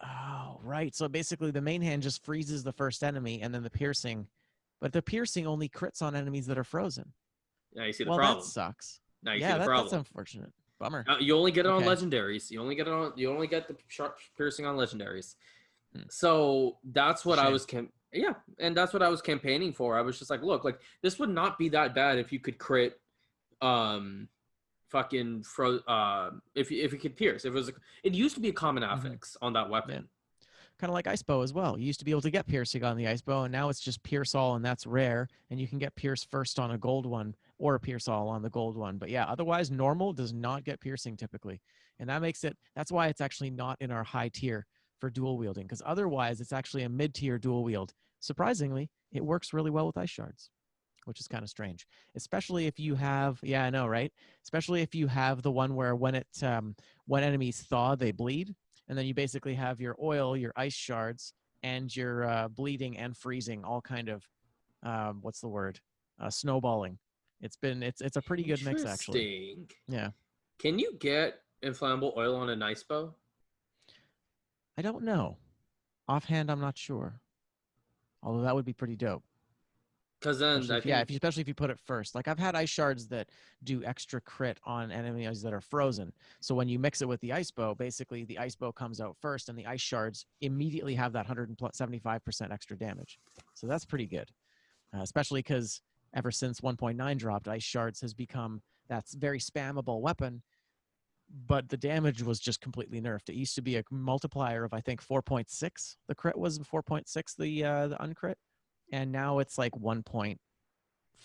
Oh, right. So basically, the main hand just freezes the first enemy, and then the piercing, but the piercing only crits on enemies that are frozen. Now you see the Well, that problem. sucks. Now you see Yeah, the that's problem. unfortunate. Bummer. You only get it on Okay. legendaries. You only get the sharp piercing on legendaries. Hmm. So that's It's a what I shame. was yeah, and that's what I was campaigning for. I was just like, look, like this would not be that bad if you could crit um fucking if you could pierce. If it was it used to be a common Mm-hmm. affix on that Yeah. weapon. Kind of like ice bow as well. You used to be able to get piercing on the ice bow, and now it's just pierce all, and that's rare. And you can get pierce first on a gold one or pierce all on the gold one. But yeah, otherwise normal does not get piercing typically, and that makes it. That's why it's actually not in our high tier for dual wielding, because otherwise it's actually a mid tier dual wield. Surprisingly, it works really well with ice shards, which is kind of strange, especially if you have. Yeah, I know, right? Especially if you have the one where when enemies thaw, they bleed, and then you basically have your oil, your ice shards, and your bleeding and freezing all kind of what's the word? Snowballing. It's a pretty good mix actually. Interesting. Yeah, Can you get inflammable oil on a nice bow? I don't know. Offhand, I'm not sure. Although that would be pretty dope. Because then Especially I if, yeah, think if you, especially if you put it first. Like I've had ice shards that do extra crit on enemies that are frozen. So when you mix it with the ice bow, basically the ice bow comes out first, and the ice shards immediately have that 175% extra damage. So that's pretty good, especially because ever since 1.9 dropped, ice shards has become that's very spammable weapon. But the damage was just completely nerfed. It used to be a multiplier of I think 4.6. The crit was 4.6. The uncrit, and now it's like 1.4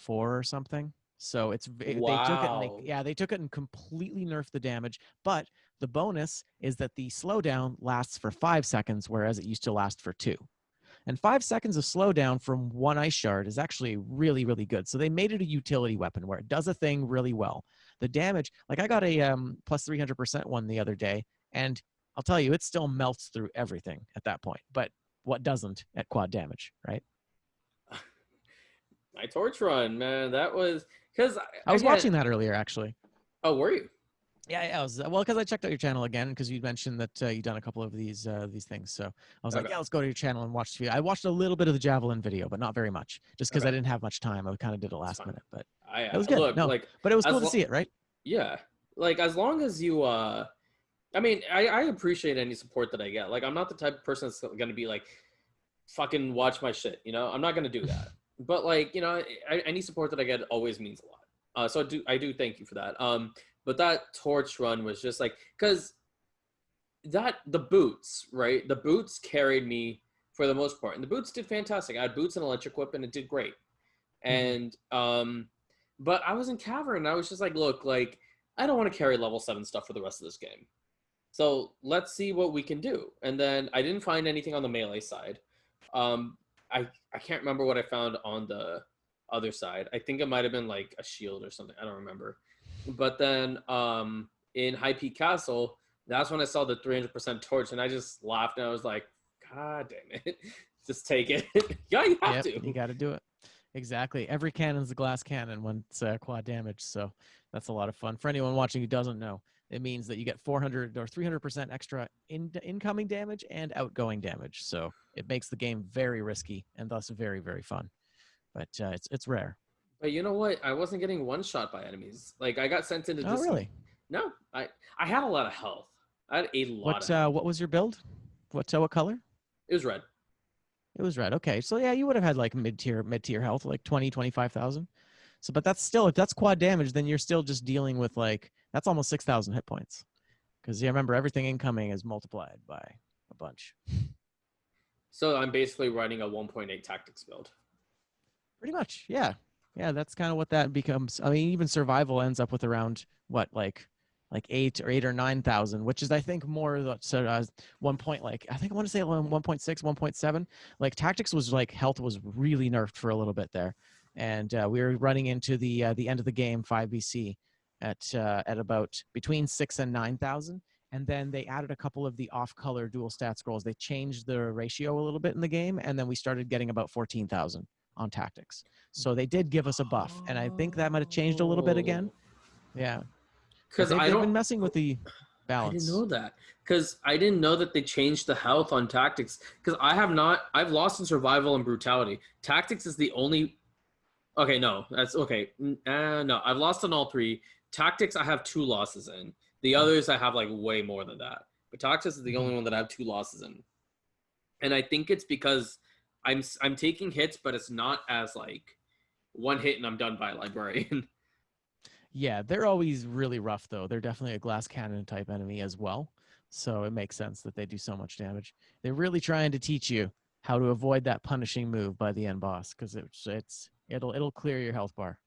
or something. So they took it and wow. they took it and completely nerfed the damage. But the bonus is that the slowdown lasts for 5 seconds, whereas it used to last for 2. And 5 seconds of slowdown from one ice shard is actually really, really good. So they made it a utility weapon where it does a thing really well. The damage, like I got a plus 300% one the other day, and I'll tell you, it still melts through everything at that point. But what doesn't at quad damage, right? My torch run, man, that was because I was again. watching that earlier, actually. Oh, were you? Yeah, I was well because I checked out your channel again because you mentioned that you've done a couple of these things. So I was like, Okay. yeah, let's go to your channel and watch. I watched a little bit of the javelin video, but not very much, just because Okay. I didn't have much time. I kind of did it It's last fine. minute, but I it was good. look No, like but it was as cool to see it, right? yeah, like as long as you I mean, I appreciate any support that I get. Like I'm not the type of person that's gonna be like fucking watch my shit, you know? I'm not gonna do that. But like, you know, any support that I get always means a lot. So I do thank you for that. But that torch run was just like because the boots, right? The boots carried me for the most part. And the boots did fantastic. I had boots and electric whip and it did great. Mm-hmm. And but I was in cavern and I was just like, look, like I don't want to carry level 7 stuff for the rest of this game. So let's see what we can do. And then I didn't find anything on the melee side. Um I can't remember what I found on the other side. I think it might have been like a shield or something. I don't remember. But then in High Peak Castle, that's when I saw the 300% torch and I just laughed and I was like, God damn it. Just take it. Yeah, you have Yep, you to. got to do it. Exactly. Every cannon's a glass cannon when it's quad damage, so that's a lot of fun. For anyone watching who doesn't know, it means that you get 400 or 300% extra incoming damage and outgoing damage. So it makes the game very risky and thus very, very fun. but it's rare. But you know what? I wasn't getting one shot by enemies. Like I got sent into Oh, this. really? No, I had a lot of health. I had a lot of health. What was your build? What color? It was red. It was red. Okay. So yeah, you would have had like mid-tier health, like 25,000. So but that's still, if that's quad damage, then you're still just dealing with like that's almost 6,000 hit points. Because you remember everything incoming is multiplied by a bunch. So I'm basically running a 1.8 tactics build. Pretty much. Yeah. Yeah, that's kind of what that becomes. I mean, even survival ends up with around what, like 8 or 9,000, which is I think more the 1 point, like I think I want to say 1.6, 1.7. Like tactics was like health was really nerfed for a little bit there, and we were running into the end of the game 5BC at about between 6 and 9,000. And then they added a couple of the off-color dual stat scrolls. They changed the ratio a little bit in the game, and then we started getting about 14,000 on tactics. So they did give us a buff, and I think that might have changed a little bit again. Yeah. But Because they've been messing with the I didn't balance. know that. Because I didn't know that they changed the health on tactics. Because I've lost in survival and brutality. Tactics is the only. Okay, no, that's okay. No, I've lost on all three. Tactics, I have 2 losses in. The others, I have like way more than that. But tactics is the only one that I have 2 losses in. And I think it's because I'm taking hits, but it's not as like one hit and I'm done by a librarian. Yeah, they're always really rough, though. They're definitely a glass cannon type enemy as well. So it makes sense that they do so much damage. They're really trying to teach you how to avoid that punishing move by the end boss, because it'll clear your health bar.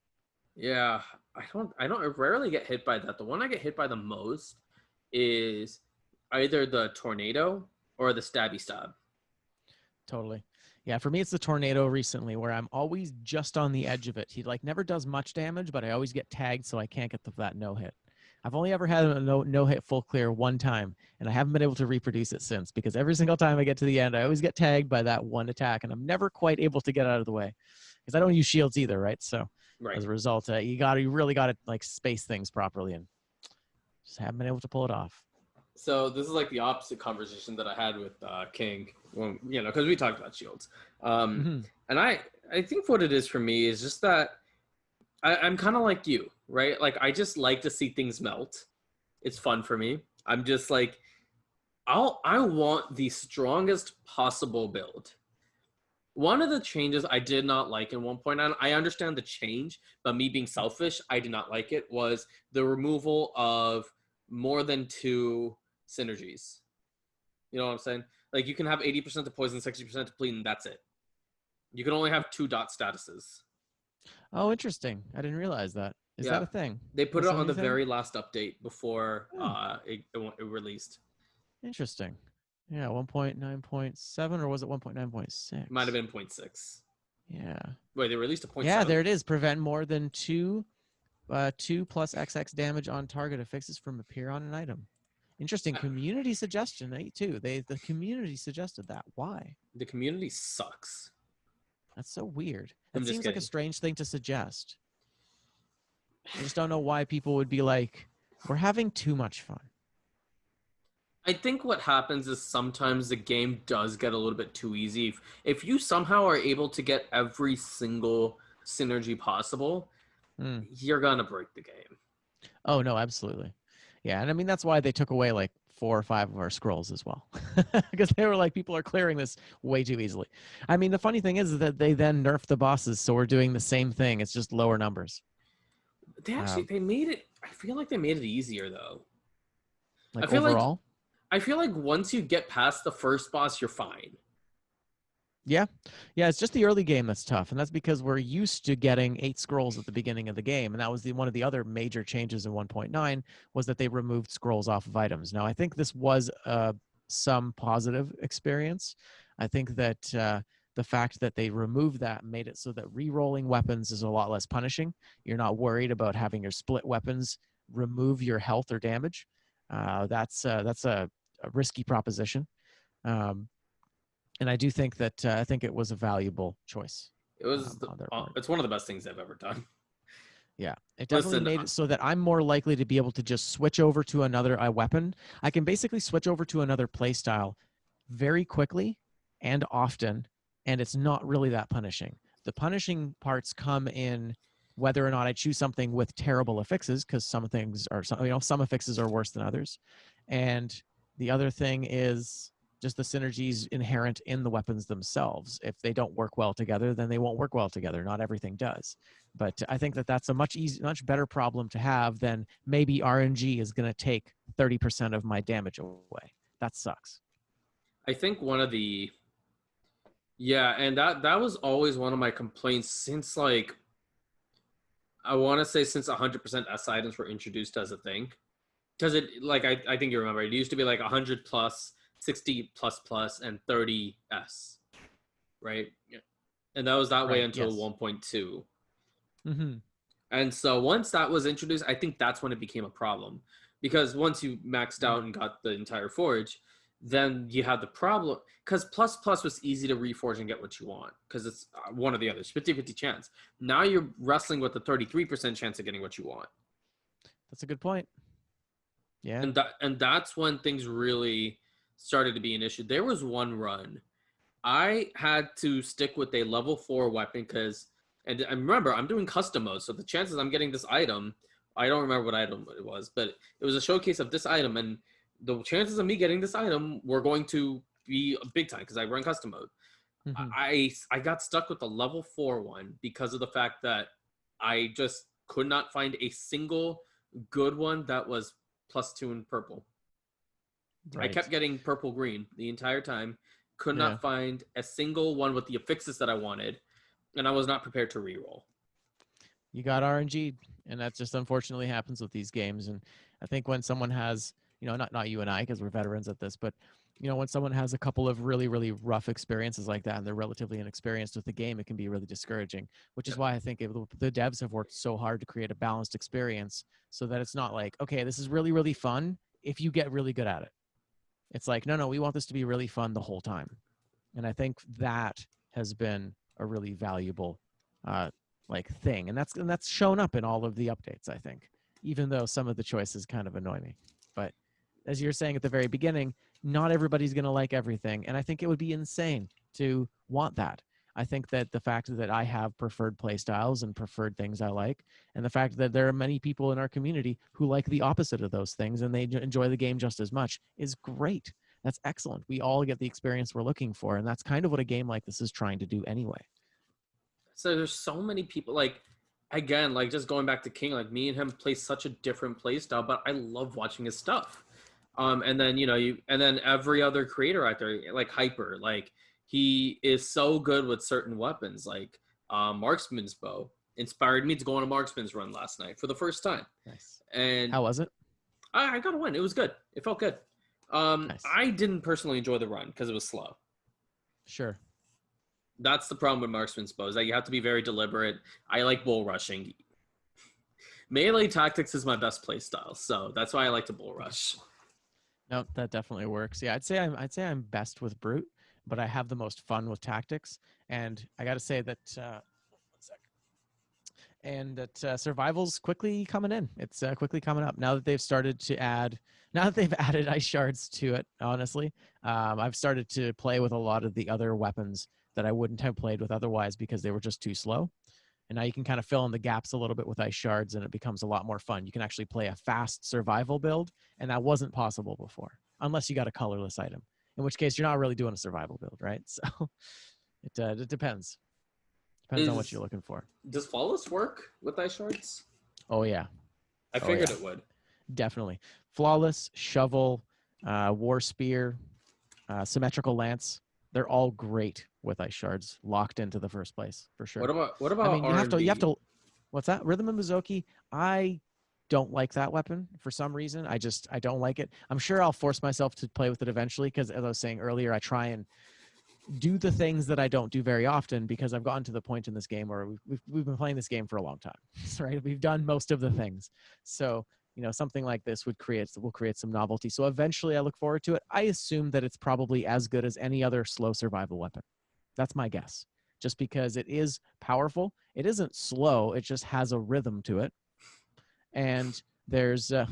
Yeah, I rarely get hit by that. The one I get hit by the most is either the tornado or the stabby stab. Totally. Yeah, for me it's the tornado recently where I'm always just on the edge of it. He like never does much damage, but I always get tagged so I can't get that no hit. I've only ever had a no hit full clear one time, and I haven't been able to reproduce it since because every single time I get to the end, I always get tagged by that one attack, and I'm never quite able to get out of the way because I don't use shields either, right? So as a result, you really got to like space things properly, and just haven't been able to pull it off. So this is like the opposite conversation that I had with King, when, because we talked about shields. And I think what it is for me is just that I'm kind of like you, right? Like I just like to see things melt. It's fun for me. I'm just like, I want the strongest possible build. One of the changes I did not like in 1.9, I understand the change, but me being selfish, I did not like it, was the removal of more than 2 synergies. You know what I'm saying? Like you can have 80% to poison, 60% to bleed, and that's it. You can only have 2 dot statuses. Oh, interesting. I didn't realize that. Is that a thing? They put it on the very last update before it released. Interesting. Yeah, 1.9.7 or was it 1.9.6? Might have been 0.6. Yeah. Wait, they released a 0.7? Yeah, there it is. Prevent more than 2 plus XX damage on target affixes from appear on an item. Interesting community suggestion, too. The community suggested that. Why? The community sucks. That's so weird. That seems like a strange thing to suggest. I just don't know why people would be like, we're having too much fun. I think what happens is sometimes the game does get a little bit too easy. If you somehow are able to get every single synergy possible, you're going to break the game. Oh, no, absolutely. Yeah, and I mean, that's why they took away like 4 or 5 of our scrolls as well. Because they were like, people are clearing this way too easily. I mean, the funny thing is that they then nerfed the bosses, so we're doing the same thing. It's just lower numbers. They made it, I feel like they made it easier, though. Like overall? I feel like once you get past the first boss, you're fine. Yeah. Yeah, it's just the early game that's tough. And that's because we're used to getting 8 scrolls at the beginning of the game. And that was one of the other major changes in 1.9 was that they removed scrolls off of items. Now, I think this was some positive experience. I think that the fact that they removed that made it so that re-rolling weapons is a lot less punishing. You're not worried about having your split weapons remove your health or damage. That's a risky proposition. And I do think that I think it was a valuable choice. It was it's one of the best things I've ever done. Yeah, it definitely made it so that I'm more likely to be able to just switch over to another weapon. I can basically switch over to another playstyle very quickly and often, and it's not really that punishing. The punishing parts come in whether or not I choose something with terrible affixes, because some things are, some affixes are worse than others. And the other thing is just the synergies inherent in the weapons themselves. If they don't work well together, then they won't work well together. Not everything does. But I think that that's a much better problem to have than maybe RNG is going to take 30% of my damage away. That sucks. I think one of the yeah, and that was always one of my complaints since like I want to say since 100% S items were introduced as a thing. Because it like I think you remember it used to be like 100 plus, 60 plus plus, and 30 S, right? Yeah. And that was that way Right, until yes. 1.2. Mm-hmm. And so once that was introduced, I think that's when it became a problem. Because once you maxed out and got the entire forge, then you had the problem. Because plus plus was easy to reforge and get what you want. Because it's one or the other. It's 50-50 chance. Now you're wrestling with the 33% chance of getting what you want. That's a good point. Yeah. And that's when things really started to be an issue. There was one run. I had to stick with a level 4 weapon because, and remember, I'm doing custom mode, so the chances I'm getting this item, I don't remember what item it was, but it was a showcase of this item, and the chances of me getting this item were going to be big time because I run custom mode. Mm-hmm. I got stuck with the level 4 one because of the fact that I just could not find a single good one that was +2 in purple. Right. I kept getting purple green the entire time. Could Yeah. not find a single one with the affixes that I wanted, and I was not prepared to reroll. You got RNG, and that just unfortunately happens with these games. And I think when someone has, not you and I, because we're veterans at this, but when someone has a couple of really, really rough experiences like that and they're relatively inexperienced with the game, it can be really discouraging, which is why I think the devs have worked so hard to create a balanced experience so that it's not like, okay, this is really, really fun if you get really good at it. It's like, no, we want this to be really fun the whole time. And I think that has been a really valuable thing. And that's shown up in all of the updates, I think, even though some of the choices kind of annoy me. But as you're saying at the very beginning, not everybody's going to like everything. And I think it would be insane to want that. I think that the fact that I have preferred play styles and preferred things I like, and the fact that there are many people in our community who like the opposite of those things and they enjoy the game just as much is great. That's excellent. We all get the experience we're looking for. And that's kind of what a game like this is trying to do anyway. So there's so many people, like, again, like just going back to King, like me and him play such a different play style, but I love watching his stuff. And then, and then every other creator out there, like Hyper, like he is so good with certain weapons, like Marksman's Bow inspired me to go on a Marksman's run last night for the first time. Nice. And how was it? I got a win. It was good. It felt good. Nice. I didn't personally enjoy the run because it was slow. Sure. That's the problem with Marksman's Bow, is that you have to be very deliberate. I like bull rushing. Melee tactics is my best play style, so that's why I like to bull rush. No, that definitely works. Yeah, I'd say I'm best with brute, but I have the most fun with tactics. And I got to say that survival's quickly coming in. It's quickly coming up now that they've started to add. Now that they've added ice shards to it, honestly, I've started to play with a lot of the other weapons that I wouldn't have played with otherwise because they were just too slow. And now you can kind of fill in the gaps a little bit with ice shards, and it becomes a lot more fun. You can actually play a fast survival build, and that wasn't possible before, unless you got a colorless item, in which case you're not really doing a survival build, right? So it depends. Depends on what you're looking for. Does Flawless work with ice shards? Oh, yeah. I figured it would. Definitely. Flawless, Shovel, War Spear, Symmetrical Lance. They're all great with ice shards locked into the first place, for sure. What about I mean, you have to what's that? Rhythm and Mizoki. I don't like that weapon for some reason. I don't like it. I'm sure I'll force myself to play with it eventually because, as I was saying earlier, I try and do the things that I don't do very often because I've gotten to the point in this game where we've been playing this game for a long time, right? We've done most of the things. So, something like this will create some novelty. So eventually I look forward to it. I assume that it's probably as good as any other slow survival weapon. That's my guess. Just because it is powerful. It isn't slow. It just has a rhythm to it. And there's, I'm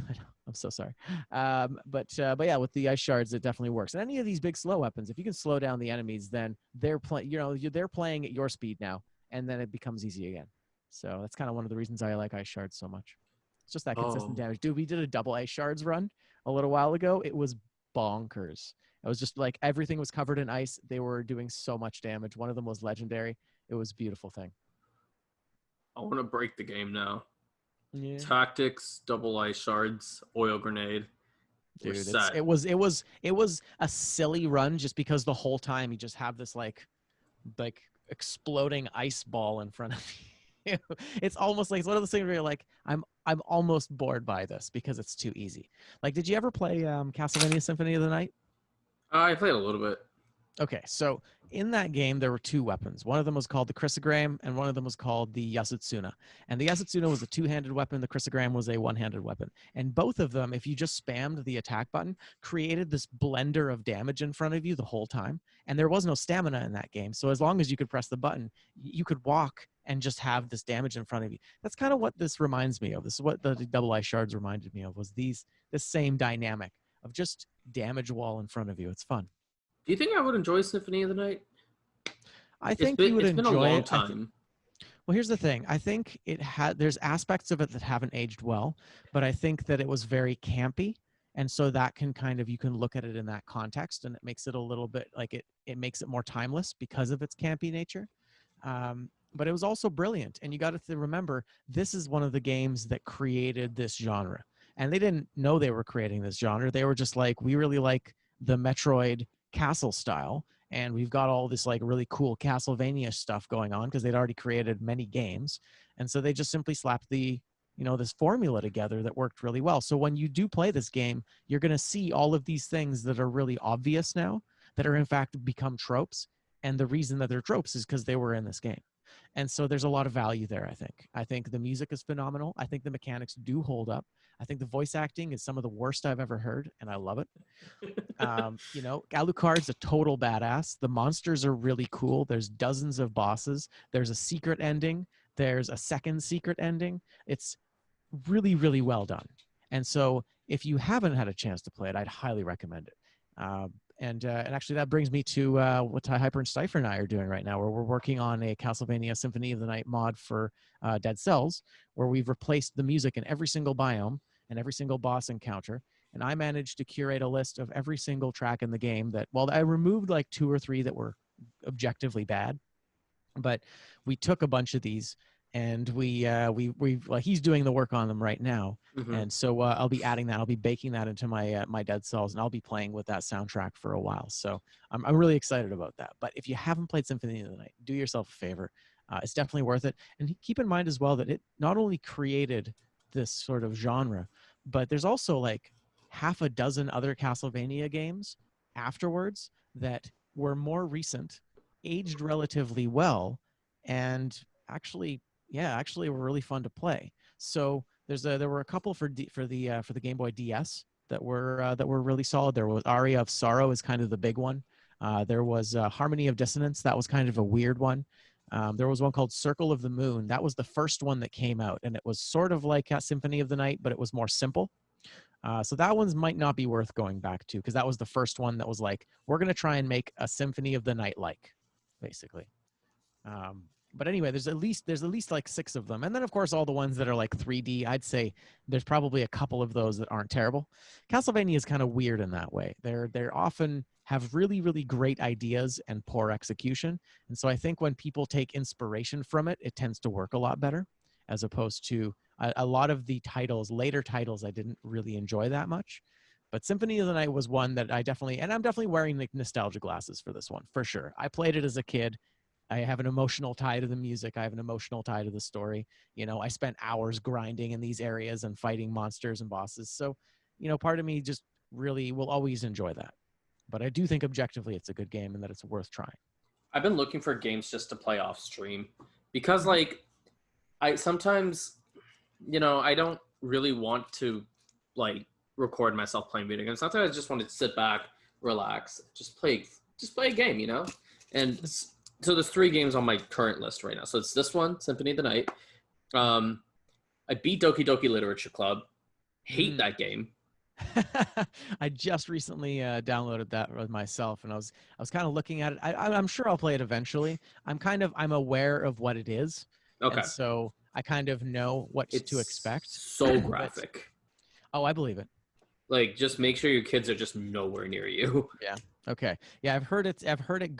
so sorry. But yeah, with the ice shards, it definitely works. And any of these big slow weapons, if you can slow down the enemies, then they're playing at your speed now. and then it becomes easy again. So that's kind of one of the reasons I like ice shards so much. It's just that consistent Oh, damage. Dude, we did a double ice shards run a little while ago. It was bonkers. It was just like everything was covered in ice. They were doing so much damage. One of them was legendary. It was a beautiful thing. I want to break the game now. Yeah. Tactics, double ice shards, oil grenade. We're Dude, set. it was a silly run just because the whole time you just have this like exploding ice ball in front of you. It's almost like it's one of those things where you're like, I'm almost bored by this because it's too easy. Like, did you ever play Castlevania Symphony of the Night? I played a little bit. Okay, so in that game there were two weapons. One of them was called the Chrysogram, and one of them was called the Yasutsuna. And the Yasutsuna was a two-handed weapon. The Chrysogram was a one-handed weapon. And both of them, if you just spammed the attack button, created this blender of damage in front of you the whole time. And there was no stamina in that game, so as long as you could press the button, you could walk and just have this damage in front of you. That's kind of what this reminds me of. This is what the double ice shards reminded me of. Was this same dynamic of just damage wall in front of you. It's fun. Do you think I would enjoy Symphony of the Night? I think you would It's been a enjoy long it. time. Well, here's the thing. I think there's aspects of it that haven't aged well, but I think that it was very campy. And so that can you can look at it in that context, and it makes it a little bit like it makes it more timeless because of its campy nature. But it was also brilliant. And you got to remember, this is one of the games that created this genre. And they didn't know they were creating this genre. They were just like, we really like the Metroid castle style, and we've got all this like really cool Castlevania stuff going on because they'd already created many games. And so they just simply slapped this formula together that worked really well. So when you do play this game, you're going to see all of these things that are really obvious now that are in fact become tropes. And the reason that they're tropes is because they were in this game. And so there's a lot of value there, I think. I think the music is phenomenal. I think the mechanics do hold up. I think the voice acting is some of the worst I've ever heard, and I love it. Alucard's a total badass. The monsters are really cool. There's dozens of bosses. There's a secret ending. There's a second secret ending. It's really, really well done. And so if you haven't had a chance to play it, I'd highly recommend it. And actually, that brings me to what Hyper and Stifer and I are doing right now, where we're working on a Castlevania Symphony of the Night mod for Dead Cells, where we've replaced the music in every single biome and every single boss encounter. And I managed to curate a list of every single track in the game that, well, I removed like 2 or 3 that were objectively bad, but we took a bunch of these and we like, he's doing the work on them right now. Mm-hmm. And so I'll be adding that. I'll be baking that into my my Dead Cells, and I'll be playing with that soundtrack for a while. So I'm really excited about that. But if you haven't played Symphony of the Night, do yourself a favor. It's definitely worth it. And keep in mind as well that it not only created this sort of genre, but there's also like half a dozen other Castlevania games afterwards that were more recent, aged relatively well, and actually were really fun to play. So there were a couple for the Game Boy DS that were really solid. There was Aria of Sorrow is kind of the big one. There was Harmony of Dissonance. That was kind of a weird one. There was one called Circle of the Moon. That was the first one that came out, and it was sort of like a Symphony of the Night, but it was more simple. So that one's might not be worth going back to, because that was the first one that was like, we're going to try and make a Symphony of the Night like, basically. But anyway, there's at least like 6 of them. And then, of course, all the ones that are like 3D, I'd say there's probably a couple of those that aren't terrible. Castlevania is kind of weird in that way. They're often have really, really great ideas and poor execution. And so I think when people take inspiration from it, it tends to work a lot better, as opposed to a lot of the later titles, I didn't really enjoy that much. But Symphony of the Night was one that I'm definitely wearing the nostalgia glasses for this one, for sure. I played it as a kid. I have an emotional tie to the music. I have an emotional tie to the story. I spent hours grinding in these areas and fighting monsters and bosses. So, part of me just really will always enjoy that. But I do think objectively it's a good game and that it's worth trying. I've been looking for games just to play off stream because, like, I sometimes, I don't really want to, like, record myself playing video games. Sometimes I just want to sit back, relax, just play a game, And so there's 3 games on my current list right now. So it's this one, Symphony of the Night. I beat Doki Doki Literature Club. Hate that game. I just recently downloaded that with myself, and I was kind of looking at it. I'm sure I'll play it eventually. I'm aware of what it is, and Okay. so I kind of know what to It's expect. so But graphic. oh, I believe it. Like, just make sure your kids are just nowhere near you. Yeah. Okay. Yeah, I've heard it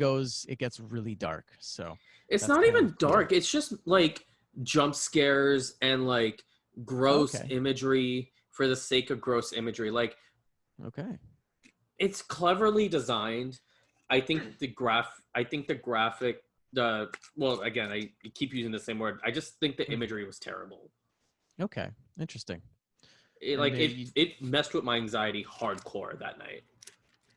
gets really dark. So It's that's not kind of even cool. dark. It's just like jump scares and like gross Okay. imagery for the sake of gross imagery. Like, Okay. it's cleverly designed. I think the graphic the well again, I keep using the same word. I just think the Hmm. imagery was terrible. Okay. Interesting. It And like it messed with my anxiety hardcore that night.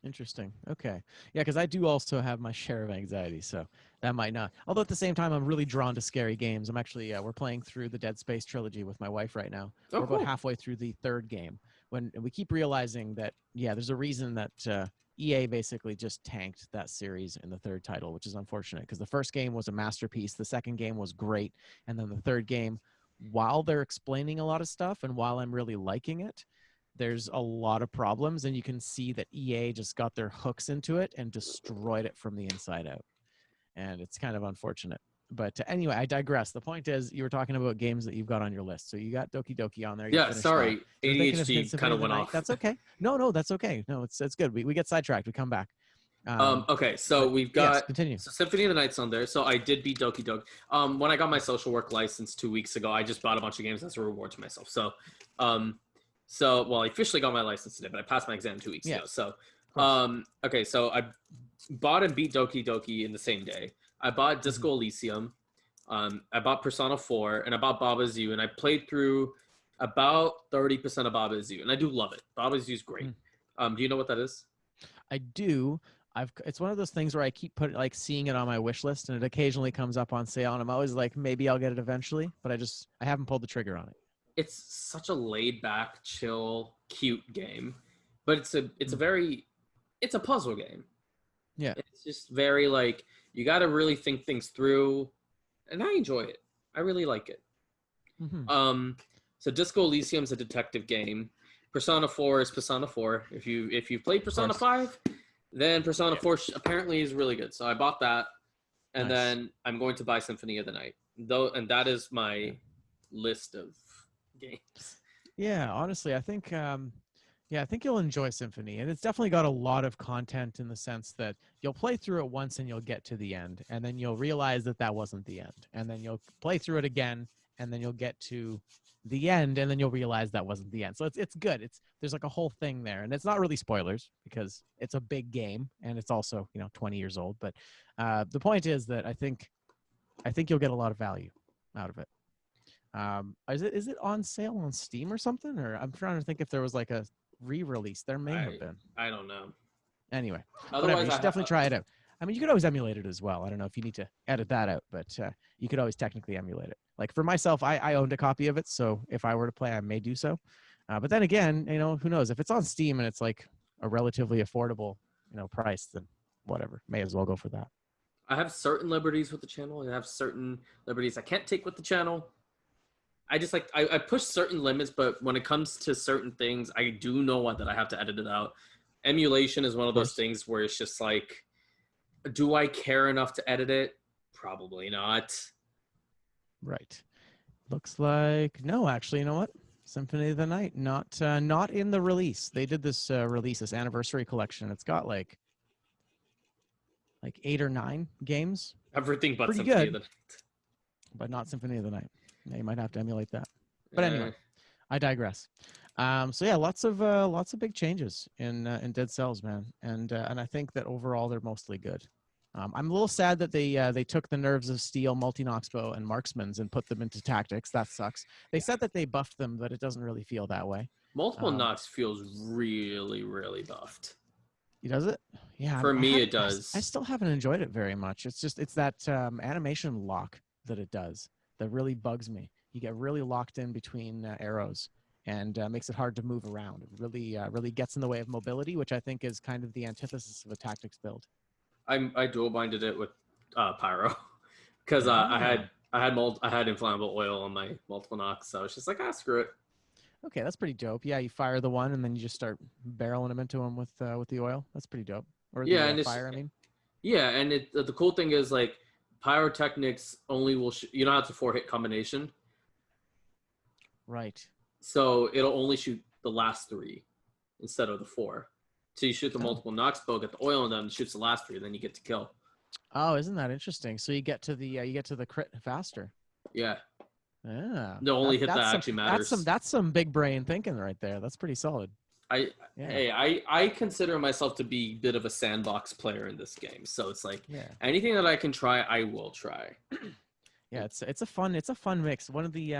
interesting. Okay. Yeah, because I do also have my share of anxiety, so that might not. Although at the same time, I'm really drawn to scary games. I'm actually we're playing through the Dead Space trilogy with my wife right now. Oh, We're about cool. halfway through the third game. When we keep realizing that, yeah, there's a reason that EA basically just tanked that series in the third title, which is unfortunate because the first game was a masterpiece, the second game was great, and then the third game, while they're explaining a lot of stuff and while I'm really liking it, there's a lot of problems, and you can see that EA just got their hooks into it and destroyed it from the inside out. And it's kind of unfortunate. But anyway, I digress. The point is, you were talking about games that you've got on your list. So you got Doki Doki on there. You Yeah, finished that. sorry. You were thinking of ADHD kind Symphony of of the went Night. off. That's okay. No, that's okay. No, it's good. We get sidetracked. We come back. Um, Okay, so but we've yes, got continue. Symphony of the Night's on there. So I did beat Doki Doki. When I got my social work license 2 weeks ago, I just bought a bunch of games as a reward to myself. Um, well, I officially got my license today, but I passed my exam 2 weeks Yeah, ago. of course. Okay, so I bought and beat Doki Doki in the same day. I bought Hmm. Disco Elysium. I bought Persona 4, and I bought Baba's U, and I played through about 30% of Baba's U, and I do love it. Baba's U is great. Do you know what that is? I do. It's one of those things where I keep seeing it on my wish list, and it occasionally comes up on sale, and I'm always like, maybe I'll get it eventually, but I haven't pulled the trigger on it. It's such a laid back, chill, cute game, but it's a Mm. very it's a puzzle game. Yeah. It's just very like you got to really think things through, and I enjoy it. I really like it. Hmm. Um, so Disco Elysium is a detective game. Persona 4 is Persona 4. If you played Of Persona course. 5, then Persona Yeah. 4 apparently is really good. So I bought that, and Nice. then I'm going to buy Symphony of the Night. Though, and that is Yeah. my list of games. Yeah. Honestly, I think you'll enjoy Symphony, and it's definitely got a lot of content in the sense that you'll play through it once and you'll get to the end, and then you'll realize that that wasn't the end, and then you'll play through it again, and then you'll get to the end, and then you'll realize that wasn't the end. So it's good. There's like a whole thing there, and it's not really spoilers because it's a big game and it's also 20 years old. But the point is that I think you'll get a lot of value out of it. Is it on sale on Steam or something? Or I'm trying to think if there was like a re-release. There may have I been. I don't know. Anyway, whatever. Otherwise, You should definitely try it out. I mean, you could always emulate it as well. I don't know if you need to edit that out, but you could always technically emulate it. Like for myself, I owned a copy of it, so if I were to play, I may do so. But then again, who knows? If it's on Steam and it's like a relatively affordable, price, then whatever. May as well go for that. I have certain liberties with the channel, and I have certain liberties I can't take with the channel. I just like I push certain limits, but when it comes to certain things, I do know what that I have to edit it out. Emulation is one Of of those course. things where it's just like, do I care enough to edit it? Probably not. Right. Looks like no. Actually, you know what? Symphony of the Night, not in the release. They did this release, this anniversary collection. It's got like 8 or 9 games. Everything but Pretty Symphony of good, the but not Symphony of the Night. Yeah, you might have to emulate that. But uh, anyway, I digress. So yeah, lots of big changes in Dead Cells, man, and I think that overall they're mostly good. I'm a little sad that they took the Nerves of Steel, Multi-Noxpo, and Marksmans and put them into Tactics. That sucks. They yeah. said that they buffed them, but it doesn't really feel that way. Multiple Um, Knox feels really, really buffed. Does it? Yeah, For I me, it haven't. I does. still haven't enjoyed it very much. It's that animation lock that it does that really bugs me. You get really locked in between arrows and makes it hard to move around. It really gets in the way of mobility, which I think is kind of the antithesis of a tactics build. I dual binded it with Pyro because Ah, I had inflammable oil on my multiple Knox, so I was just like, screw it. Okay, that's pretty dope. Yeah, you fire the one and then you just start barreling them into them with the oil. That's pretty dope. Or Yeah, the and it's fire, I mean. yeah, and the cool thing is like pyrotechnics only will you don't have to 4 hit combination, Right. so it'll only shoot the last 3 instead of the 4. So you shoot the Oh. multiple knocks bow, get the oil in them, shoots the last 3, then you get to kill. Oh, isn't that interesting? So you get to the crit faster. Yeah, Yeah. the only hit that actually matters. That's some big brain thinking right there. That's pretty solid. I Yeah. hey, I consider myself to be a bit of a sandbox player in this game, so it's like Yeah. anything that I can try, I will try. Yeah, it's a fun mix. One of the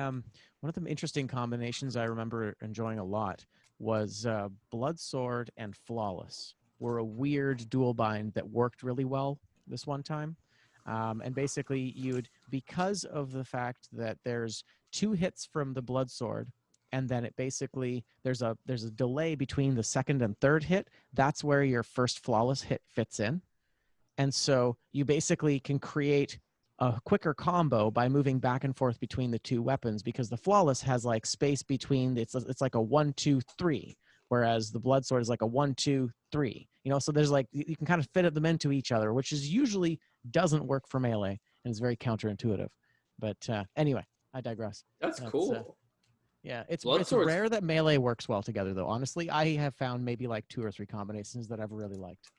interesting combinations I remember enjoying a lot was Blood Sword and Flawless were a weird dual bind that worked really well this one time. And basically, you'd because of the fact that there's 2 hits from the Blood Sword, and then it basically there's a delay between the second and third hit. That's where your first Flawless hit fits in. And so you basically can create a quicker combo by moving back and forth between the 2 weapons, because the Flawless has like space between, it's like a 1 2 3, whereas the Blood Sword is like a 1 2 3. So there's like you can kind of fit them into each other, which is usually doesn't work for melee and is very counterintuitive. But anyway, I digress. That's That's cool. Yeah, Blood it's Swords. rare that melee works well together though. Honestly, I have found maybe like 2 or 3 combinations that I've really liked.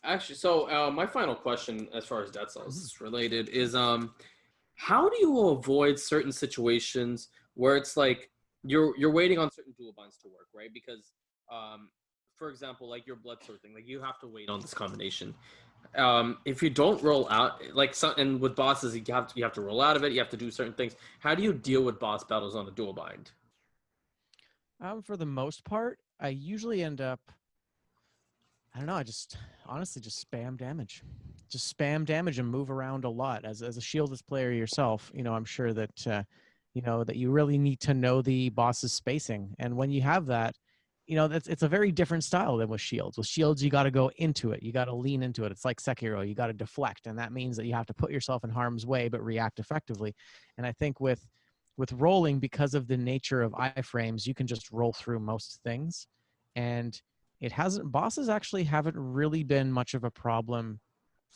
Actually, so my final question, as far as Dead Cells Mhm. is related, is how do you avoid certain situations where it's like you're waiting on certain dual binds to work, right? Because um, for example, like your blood sword thing, like you have to wait on this combination. If you don't roll out, like some, and with bosses, you have to roll out of it. You have to do certain things. How do you deal with boss battles on a dual bind? For the most part, I usually end up, I don't know, I just honestly just spam damage. Just spam damage and move around a lot. As a shieldless player yourself, I'm sure that that you really need to know the boss's spacing. And when you have that, it's a very different style than with shields. With shields, you got to go into it. You got to lean into it. It's like Sekiro. You got to deflect, and that means that you have to put yourself in harm's way but react effectively. And I think with rolling, because of the nature of iframes, you can just roll through most things. And it hasn't bosses actually haven't really been much of a problem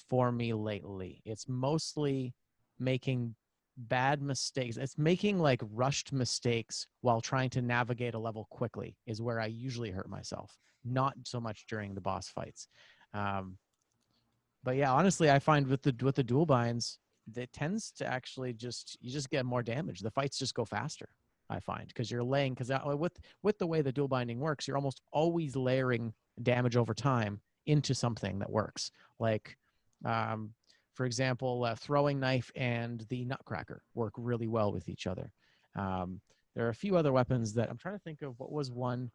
for me lately. It's mostly making bad mistakes. It's making like rushed mistakes while trying to navigate a level quickly is where I usually hurt myself, not so much during the boss fights. Um, but yeah, honestly, I find with the dual binds, that tends to actually you just get more damage. The fights just go faster. I find because you're laying because with the way the dual binding works, you're almost always layering damage over time into something that works. Like, um, for example, throwing knife and the nutcracker work really well with each other. Um, there are a few other weapons that I'm trying to think of. What was one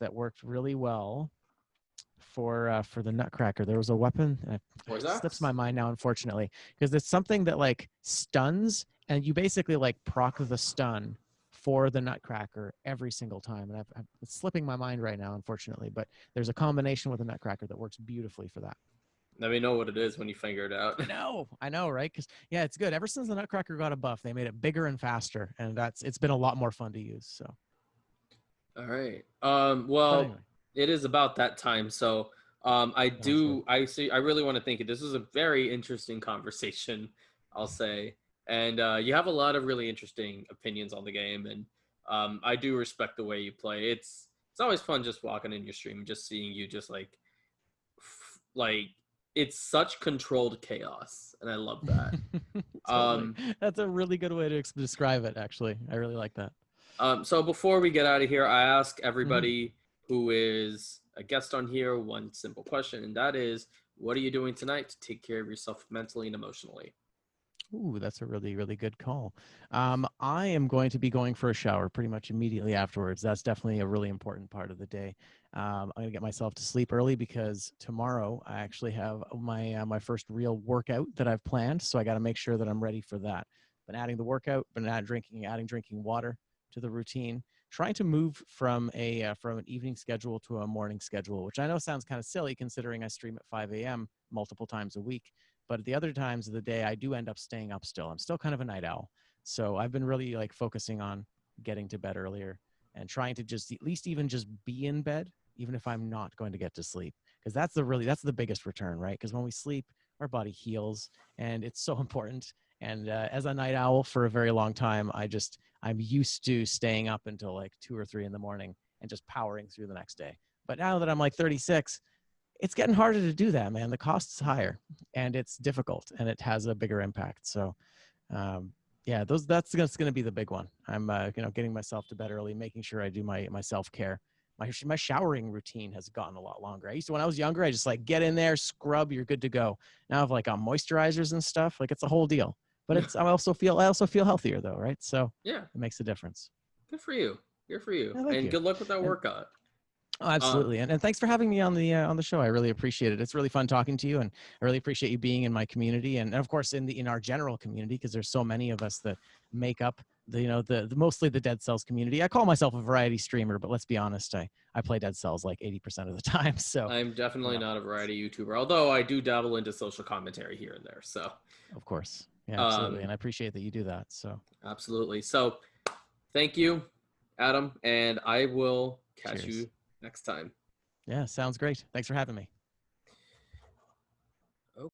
that worked really well for the Nutcracker? There was a weapon. It slips my Warzax? mind now, unfortunately, because it's something that like stuns, and you basically like proc the stun for the Nutcracker every single time. And it's slipping my mind right now, unfortunately. But there's a combination with a Nutcracker that works beautifully for that. Let me know what it is when you figure it out. I know, right? Because yeah, it's good. Ever since the Nutcracker got a buff, they made it bigger and faster, and it's been a lot more fun to use. So, All right. but Well, anyway, it is about that time. So, I naturally. do. I see. I really want to thank you. This was a very interesting conversation, I'll say, and you have a lot of really interesting opinions on the game, and I do respect the way you play. It's always fun just walking in your stream, and just seeing you just like it's such controlled chaos, and I love that. Totally. Um, That's a really good way to describe it, actually. I really like that. So before we get out of here, I ask Hmm. everybody who is a guest on here one simple question, and that is, what are you doing tonight to take care of yourself mentally and emotionally? Ooh, that's a really, really good call. I am going to be going for a shower pretty much immediately afterwards. That's definitely a really important part of the day. I'm going to get myself to sleep early because tomorrow I actually have my first real workout that I've planned. So I got to make sure that I'm ready for that. Been adding the workout, been adding drinking water to the routine. Trying to move from an evening schedule to a morning schedule, which I know sounds kind of silly considering I stream at 5 a.m. multiple times a week. But at the other times of the day, I do end up staying up still. I'm still kind of a night owl. So I've been really like focusing on getting to bed earlier. and trying to just at least even just be in bed, even if I'm not going to get to sleep. Because that's the biggest return, right? Because when we sleep, our body heals, and it's so important. And as a night owl for a very long time, I'm used to staying up until like 2 or 3 in the morning and just powering through the next day. But now that I'm like 36, it's getting harder to do that, man. The cost is higher, and it's difficult, and it has a bigger impact. So, yeah, that's going to be the big one. I'm, getting myself to bed early, making sure I do my self-care. My showering routine has gotten a lot longer. When I was younger, I just like get in there, scrub, you're good to go. Now I've like on moisturizers and stuff, like it's a whole deal. But I also feel healthier though, right? So Yeah, it makes a difference. good for you. Good for you. Yeah, thank And you. good luck with that And workout. oh, absolutely. And thanks for having me on the show. I really appreciate it. It's really fun talking to you, and I really appreciate you being in my community, and of course in our general community, because there's so many of us that make up the mostly the Dead Cells community. I call myself a variety streamer, but let's be honest, I play Dead Cells like 80% of the time. So, I'm you definitely know, not a variety YouTuber, although I do dabble into social commentary here and there. So, of course. Yeah, absolutely. um, And I appreciate that you do that. So, absolutely. So, thank you, Adam, and I will catch cheers. you next time. Yeah, sounds great. Thanks for having me.